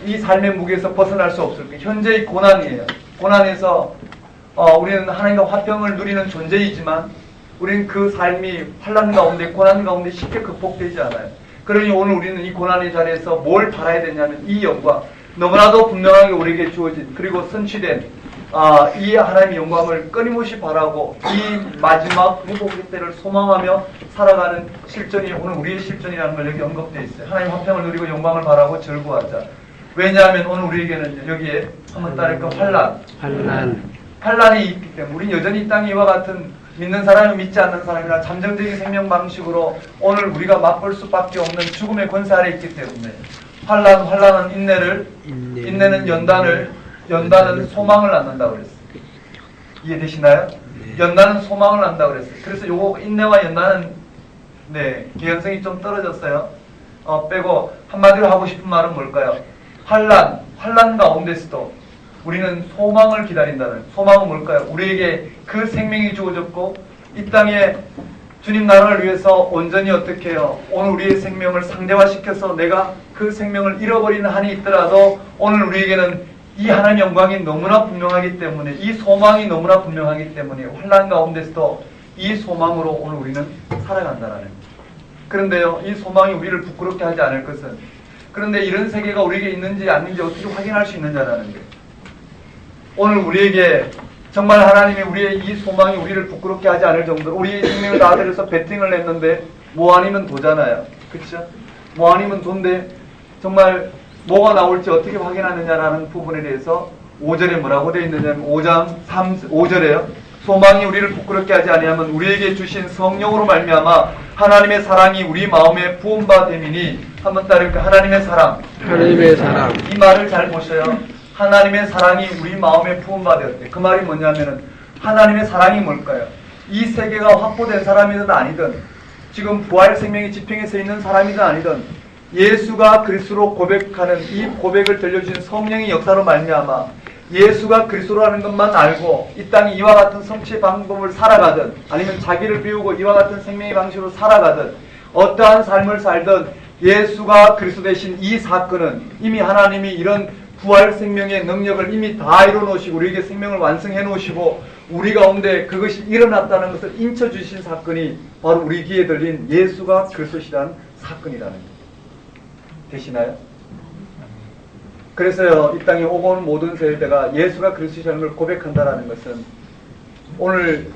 이 삶의 무게에서 벗어날 수 없을 거예요. 현재의 고난이에요. 고난에서 우리는 하나님과 화평을 누리는 존재이지만 우리는 그 삶이 환난 가운데 고난 가운데 쉽게 극복되지 않아요. 그러니 오늘 우리는 이 고난의 자리에서 뭘 바라야 되냐면 이 영광, 너무나도 분명하게 우리에게 주어진 그리고 선취된 이 하나님의 영광을 끊임없이 바라고 이 마지막 회복의 때를 소망하며 살아가는 실존이 오늘 우리의 실존이라는 걸 여기 언급되어 있어요. 하나님 화평을 누리고 영광을 바라고 즐거워하자. 왜냐하면 오늘 우리에게는 여기에 한번 따를까 환난이 있기 때문에 우리는 여전히 이 땅에 이와 같은 믿는 사람이 믿지 않는 사람이나 잠정적인 생명 방식으로 오늘 우리가 맛볼 수밖에 없는 죽음의 권세 아래 있기 때문에 환난은 인내는 연단은 소망을 낳는다고 그랬어요. 이해되시나요? 연단은 소망을 낳는다고 그랬어요. 그래서 요거 인내와 연단은 개연성이 좀 떨어졌어요. 빼고 한마디로 하고 싶은 말은 뭘까요? 환난 가운데서도 우리는 소망을 기다린다는, 소망은 뭘까요? 우리에게 그 생명이 주어졌고 이 땅에 주님 나라를 위해서 온전히 어떻게 해요? 오늘 우리의 생명을 상대화시켜서 내가 그 생명을 잃어버리는 한이 있더라도 오늘 우리에게는 이 하나님의 영광이 너무나 분명하기 때문에 이 소망이 너무나 분명하기 때문에 환난 가운데서도 이 소망으로 오늘 우리는 살아간다는 거예요. 그런데요, 이 소망이 우리를 부끄럽게 하지 않을 것은 그런데 이런 세계가 우리에게 있는지 아닌지 어떻게 확인할 수 있느냐라는 거예요. 오늘 우리에게 정말 하나님이 우리의 이 소망이 우리를 부끄럽게 하지 않을 정도로 우리의 생명을 다들여서 베팅을 냈는데 뭐 아니면 도잖아요. 그렇죠? 뭐 아니면 돈데 정말 뭐가 나올지 어떻게 확인하느냐라는 부분에 대해서 5절에 뭐라고 되어 있느냐면 5장 5절에요. 소망이 우리를 부끄럽게 하지 아니하면 우리에게 주신 성령으로 말미암아 하나님의 사랑이 우리 마음에 부음바 됨이니. 한번 따를까? 하나님의 사랑. 하나님의 사랑. 이 말을 잘 보셔요. 하나님의 사랑이 우리 마음에 부음바 되었대. 그 말이 뭐냐면은 하나님의 사랑이 뭘까요? 이 세계가 확보된 사람이든 아니든, 지금 부활 생명의 지평에 서 있는 사람이든 아니든, 예수가 그리스도로 고백하는 이 고백을 들려주신 성령의 역사로 말미암아 예수가 그리스도라는 것만 알고 이 땅에 이와 같은 성취의 방법을 살아가든, 아니면 자기를 비우고 이와 같은 생명의 방식으로 살아가든, 어떠한 삶을 살든 예수가 그리스도 되신 이 사건은 이미 하나님이 이런 부활 생명의 능력을 이미 다 이뤄놓으시고 우리에게 생명을 완성해 놓으시고 우리 가운데 그것이 일어났다는 것을 인쳐주신 사건이 바로 우리 귀에 들린 예수가 그리스도시라는 사건이라는 거예요. 되시나요? 그래서요, 이 땅에 오고 온 모든 세대가 예수가 그리스도시라는 걸 고백한다는 것은, 오늘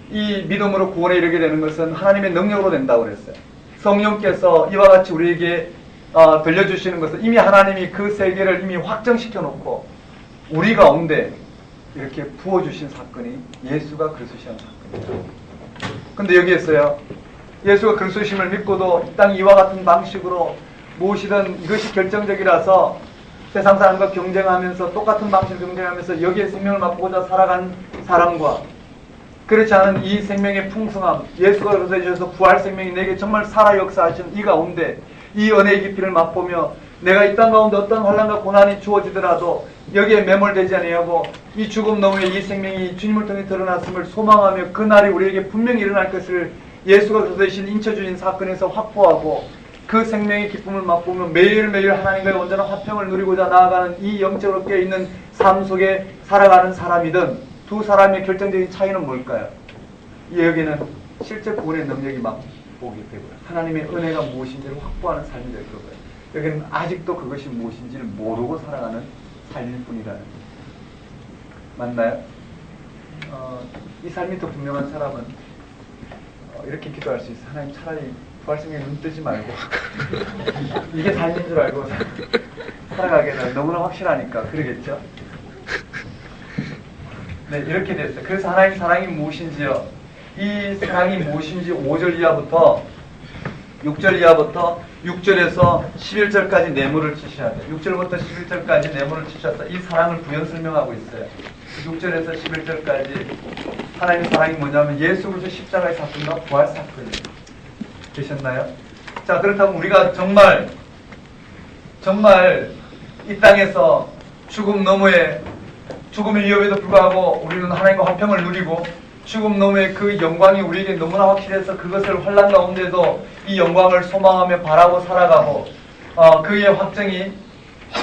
이 믿음으로 구원에 이르게 되는 것은 하나님의 능력으로 된다고 그랬어요. 성령께서 이와 같이 우리에게 들려주시는 것은 이미 하나님이 그 세계를 이미 확정시켜 놓고 우리 가운데 이렇게 부어주신 사건이 예수가 그리스도시라는 사건이에요. 근데 여기에서요, 예수가 그리스도심을 믿고도 이 땅 이와 같은 방식으로 무엇이든 이것이 결정적이라서 세상 사람과 경쟁하면서 똑같은 방식으로 경쟁하면서 여기에 생명을 맛보고자 살아간 사람과 그렇지 않은 이 생명의 풍성함, 예수가 그리스도에서 부활 생명이 내게 정말 살아 역사하신 이 가운데 이 은혜의 깊이를 맛보며 내가 이 땅 가운데 어떤 환난과 고난이 주어지더라도 여기에 매몰되지 아니하고 이 죽음 너머에 이 생명이 주님을 통해 드러났음을 소망하며 그 날이 우리에게 분명히 일어날 것을 예수가 그리스도 되신 인쳐주신 사건에서 확보하고 그 생명의 기쁨을 맛보며 매일매일 하나님과의 온전한 화평을 누리고자 나아가는 이 영적으로 깨어있는 삶 속에 살아가는 사람이든, 두 사람의 결정적인 차이는 뭘까요? 여기는 실제 구원의 능력이 맛보게 되고요, 하나님의 은혜가 무엇인지를 확보하는 삶이 될 거고요, 여기는 아직도 그것이 무엇인지를 모르고 살아가는 삶일 뿐이라는 거예요. 맞나요? 이 삶이 더 분명한 사람은 이렇게 기도할 수 있어요. 하나님, 차라리 부활생명에 눈 뜨지 말고 이게 삶인 줄 알고 살아가게는 너무나 확실하니까 그러겠죠. 네, 이렇게 됐어요. 그래서 하나님의 사랑이 무엇인지요, 이 사랑이 무엇인지 5절 이하부터 6절 이하부터 6절에서 11절까지 내물을 치셔야 돼요. 6절부터 11절까지 내물을 치셔서 이 사랑을 부연 설명하고 있어요. 6절에서 11절까지 하나님의 사랑이 뭐냐면 예수 그리스도 십자가의 사건과 부활 사건이에요. 되셨나요? 자, 그렇다면 우리가 정말 이 땅에서 죽음 너머에, 죽음의 위협에도 불구하고 우리는 하나님과 화평을 누리고 죽음 너머의 그 영광이 우리에게 너무나 확실해서 그것을 환난 가운데도 이 영광을 소망하며 바라고 살아가고 그의 확정이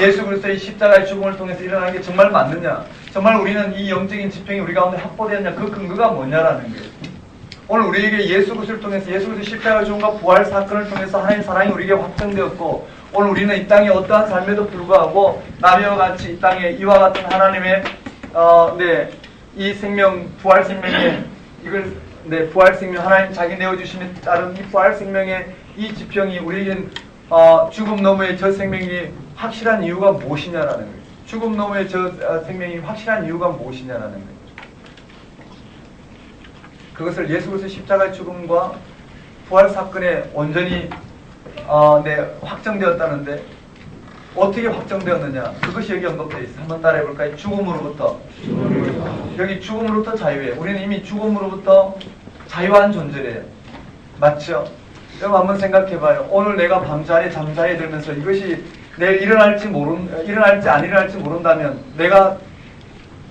예수 그리스도의 십자가의 죽음을 통해서 일어나는 게 정말 맞느냐, 정말 우리는 이 영적인 지평이 우리 가운데 확보되었냐, 그 근거가 뭐냐라는 거예요. 오늘 우리에게 예수 그리스도를 통해서 예수 그리스도 십자가 죽음과 부활 사건을 통해서 하나님의 사랑이 우리에게 확정되었고, 오늘 우리는 이 땅에 어떠한 삶에도 불구하고 나비와 같이 이 땅에 이와 같은 하나님의 이 생명, 부활 생명의 이걸 부활 생명, 하나님 자기 내어주심에 따른 이 부활 생명의 이 지평이 우리에겐 죽음 너머의 저 생명이 확실한 이유가 무엇이냐라는 거예요. 죽음 너머의 저 생명이 확실한 이유가 무엇이냐라는 거예요. 그것을 예수 그리스도 십자가의 죽음과 부활 사건에 온전히 확정되었다는데 어떻게 확정되었느냐? 그것이 여기 언급되어 있어요. 한번 따라해볼까요? 죽음으로부터. 여기 죽음으로부터 자유예요. 우리는 이미 죽음으로부터 자유한 존재래요. 맞죠? 여러분 한번 생각해봐요. 오늘 내가 밤자리에 잠자리에 들면서 이것이 내일 일어날지 안 일어날지 모른다면, 내가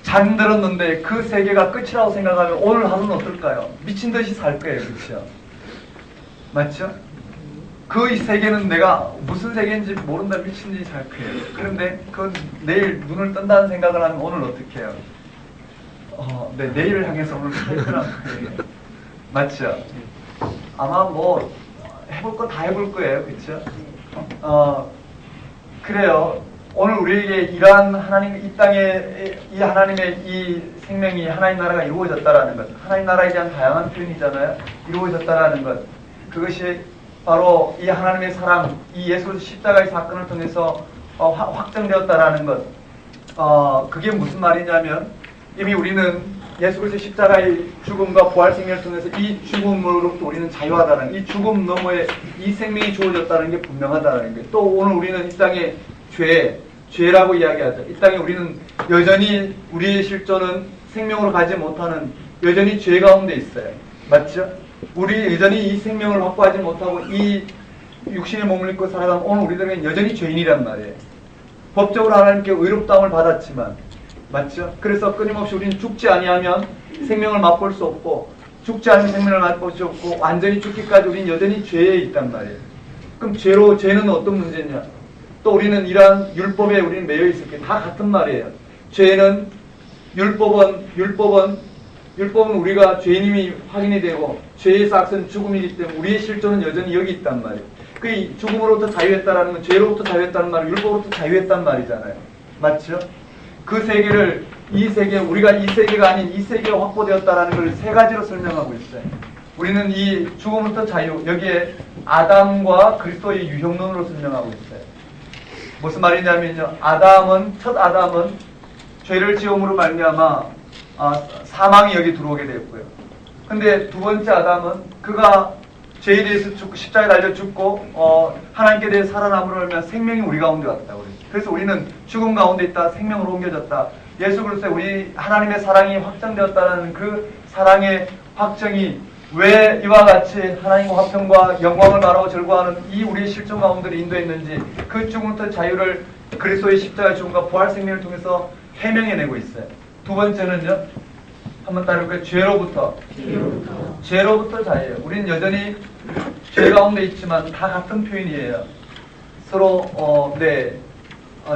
잠들었는데 그 세계가 끝이라고 생각하면 오늘 하루는 어떨까요? 미친 듯이 살 거예요. 그렇죠? 맞죠? 그 세계는 내가 무슨 세계인지 모른다, 미친 듯이 살 거예요. 그런데 그 내일 눈을 뜬다는 생각을 하면 오늘 어떻게 해요? 내일을 향해서 오늘 살거란 거예요. 맞죠? 아마 뭐 해볼 거 다 해볼 거예요. 그렇죠? 그래요. 오늘 우리에게 이러한 하나님, 이 땅에 이 하나님의 이 생명이, 하나님 나라가 이루어졌다라는 것, 하나님 나라에 대한 다양한 표현이잖아요. 이루어졌다라는 것, 그것이 바로 이 하나님의 사랑, 이 예수 십자가의 사건을 통해서 확정되었다라는 것. 그게 무슨 말이냐면, 이미 우리는 예수 그리스도의 십자가의 죽음과 부활 생명을 통해서 이 죽음으로부터 우리는 자유하다는, 이 죽음 너머에 이 생명이 주어졌다는 게 분명하다는 게, 또 오늘 우리는 이 땅에 죄라고 이야기하죠. 이 땅에 우리는 여전히 우리의 실존은 생명으로 가지 못하는 여전히 죄 가운데 있어요. 맞죠? 우리 여전히 이 생명을 확보하지 못하고 이 육신의 몸을 입고 살아가는 오늘 우리들은 여전히 죄인이란 말이에요. 법적으로 하나님께 의롭다함을 받았지만, 맞죠? 그래서 끊임없이 우리는 죽지 아니하면 생명을 맛볼 수 없고, 죽지 않으면 생명을 맛볼 수 없고, 완전히 죽기까지 우리는 여전히 죄에 있단 말이에요. 그럼 죄는 어떤 문제냐? 또 우리는 이러한 율법에 우리는 매여 있을 게 다 같은 말이에요. 죄는 율법은 우리가 죄인임이 확인이 되고, 죄의 싹은 죽음이기 때문에 우리의 실존은 여전히 여기 있단 말이에요. 그 죽음으로부터 자유했다라는 건 죄로부터 자유했다는 말은 율법으로부터 자유했단 말이잖아요. 맞죠? 그 세계를, 우리가 이 세계가 아닌 이 세계가 확보되었다라는 걸 세 가지로 설명하고 있어요. 우리는 이 죽음으로부터 자유, 여기에 아담과 그리스도의 유형론으로 설명하고 있어요. 무슨 말이냐면요, 첫 아담은 죄를 지음으로 말미암아 사망이 여기 들어오게 되었고요. 근데 두 번째 아담은 그가 죄에 대해서 죽고 십자가에 달려 죽고 하나님께 대해 살아남으로 하면 생명이 우리 가운데 왔다고 그랬어요. 그래서 우리는 죽음 가운데 있다 생명으로 옮겨졌다. 예수 그리스도의 우리 하나님의 사랑이 확정되었다는 그 사랑의 확정이 왜 이와 같이 하나님과 화평과 영광을 바라고 절구하는 이 우리의 실존 가운데를 인도했는지, 그 죽음부터 자유를 그리스도의 십자가 죽음과 부활 생명을 통해서 해명해내고 있어요. 두 번째는요, 한번 따라볼까요? 죄로부터 자유예요. 우리는 여전히 죄 가운데 있지만 다 같은 표현이에요. 서로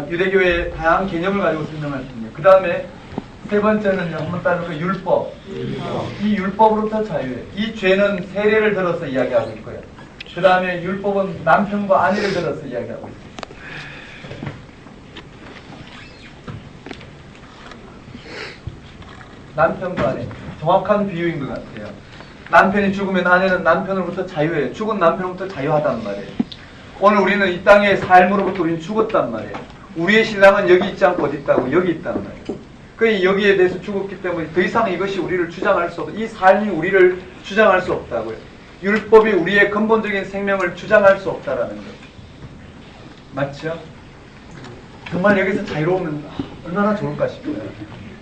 유대교의 다양한 개념을 가지고 설명할 텐데요. 그 다음에 세 번째는요, 한번 따라볼까요? 율법. 이 율법으로부터 자유예요. 이 죄는 세례를 들어서 이야기하고 있고요. 그 다음에 율법은 남편과 아내를 들어서 이야기하고 있어요. 남편과 아내, 정확한 비유인 것 같아요. 남편이 죽으면 아내는 남편으로부터 자유해요. 죽은 남편으로부터 자유하단 말이에요. 오늘 우리는 이 땅의 삶으로부터 우리는 죽었단 말이에요. 우리의 신랑은 여기 있지 않고 어디 있다고? 여기 있단 말이에요. 그 여기에 대해서 죽었기 때문에 더 이상 이것이 우리를 주장할 수 없고, 이 삶이 우리를 주장할 수 없다고요. 율법이 우리의 근본적인 생명을 주장할 수 없다라는 거예요. 맞죠? 정말 여기서 자유로우면 얼마나 좋을까 싶어요.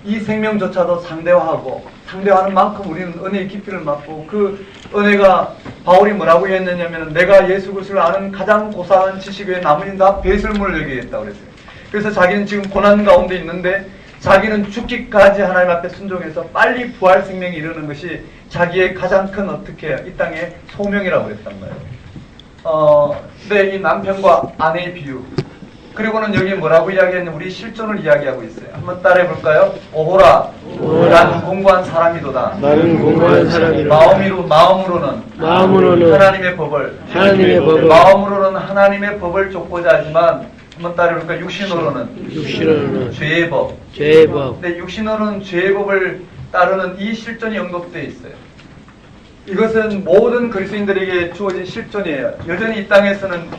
이 생명조차도 상대화하는 만큼 우리는 은혜의 깊이를 맛보고, 그 은혜가 바울이 뭐라고 했느냐면, 내가 예수 그리스도를 아는 가장 고상한 지식 외에 나머지는 다 배설물을 얘기했다고 그랬어요. 그래서 자기는 지금 고난 가운데 있는데 자기는 죽기까지 하나님 앞에 순종해서 빨리 부활 생명에 이르는 것이 자기의 가장 큰 이 땅의 소명이라고 그랬단 말이에요. 네, 이 남편과 아내의 비유. 그리고는 여기 뭐라고 이야기했냐면 우리 실존을 이야기하고 있어요. 한번 따라해 볼까요? 오호라, 나는 공부한 사람이도다. 나는 공부한 사람이로다. 마음으로는 하나님의 법을 마음으로는 하나님의 법을 쫓고자 하지만, 한번 따라해 볼까요? 육신으로는 죄의 법. 근데 육신으로는 죄의 법을 따르는 이 실존이 언급되어 있어요. 이것은 모든 그리스도인들에게 주어진 실존이에요. 여전히 이 땅에서는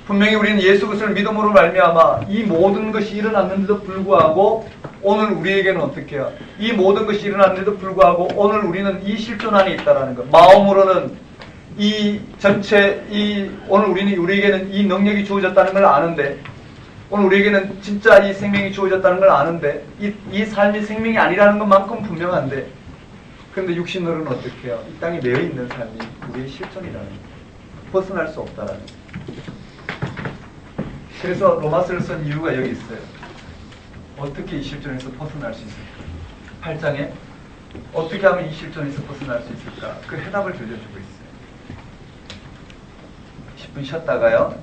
분명히 우리는 예수 그리스도를 믿음으로 말미암아 이 모든 것이 일어났는데도 불구하고 오늘 우리에게는 어떻게 해요? 이 모든 것이 일어났는데도 불구하고 오늘 우리는 이 실존 안에 있다라는 거. 마음으로는 오늘 우리에게는 이 능력이 주어졌다는 걸 아는데, 오늘 우리에게는 진짜 이 생명이 주어졌다는 걸 아는데, 이 삶이 생명이 아니라는 것만큼 분명한데, 그런데 육신으로는 어떻게 해요? 이 땅에 매여 있는 삶이 우리의 실존이라는 거예요. 벗어날 수 없다라는 거예요. 그래서 로마서를 쓴 이유가 여기 있어요. 어떻게 이 실존에서 벗어날 수 있을까? 8장에 어떻게 하면 이 실존에서 벗어날 수 있을까? 그 해답을 들려주고 있어요. 10분 쉬었다가요.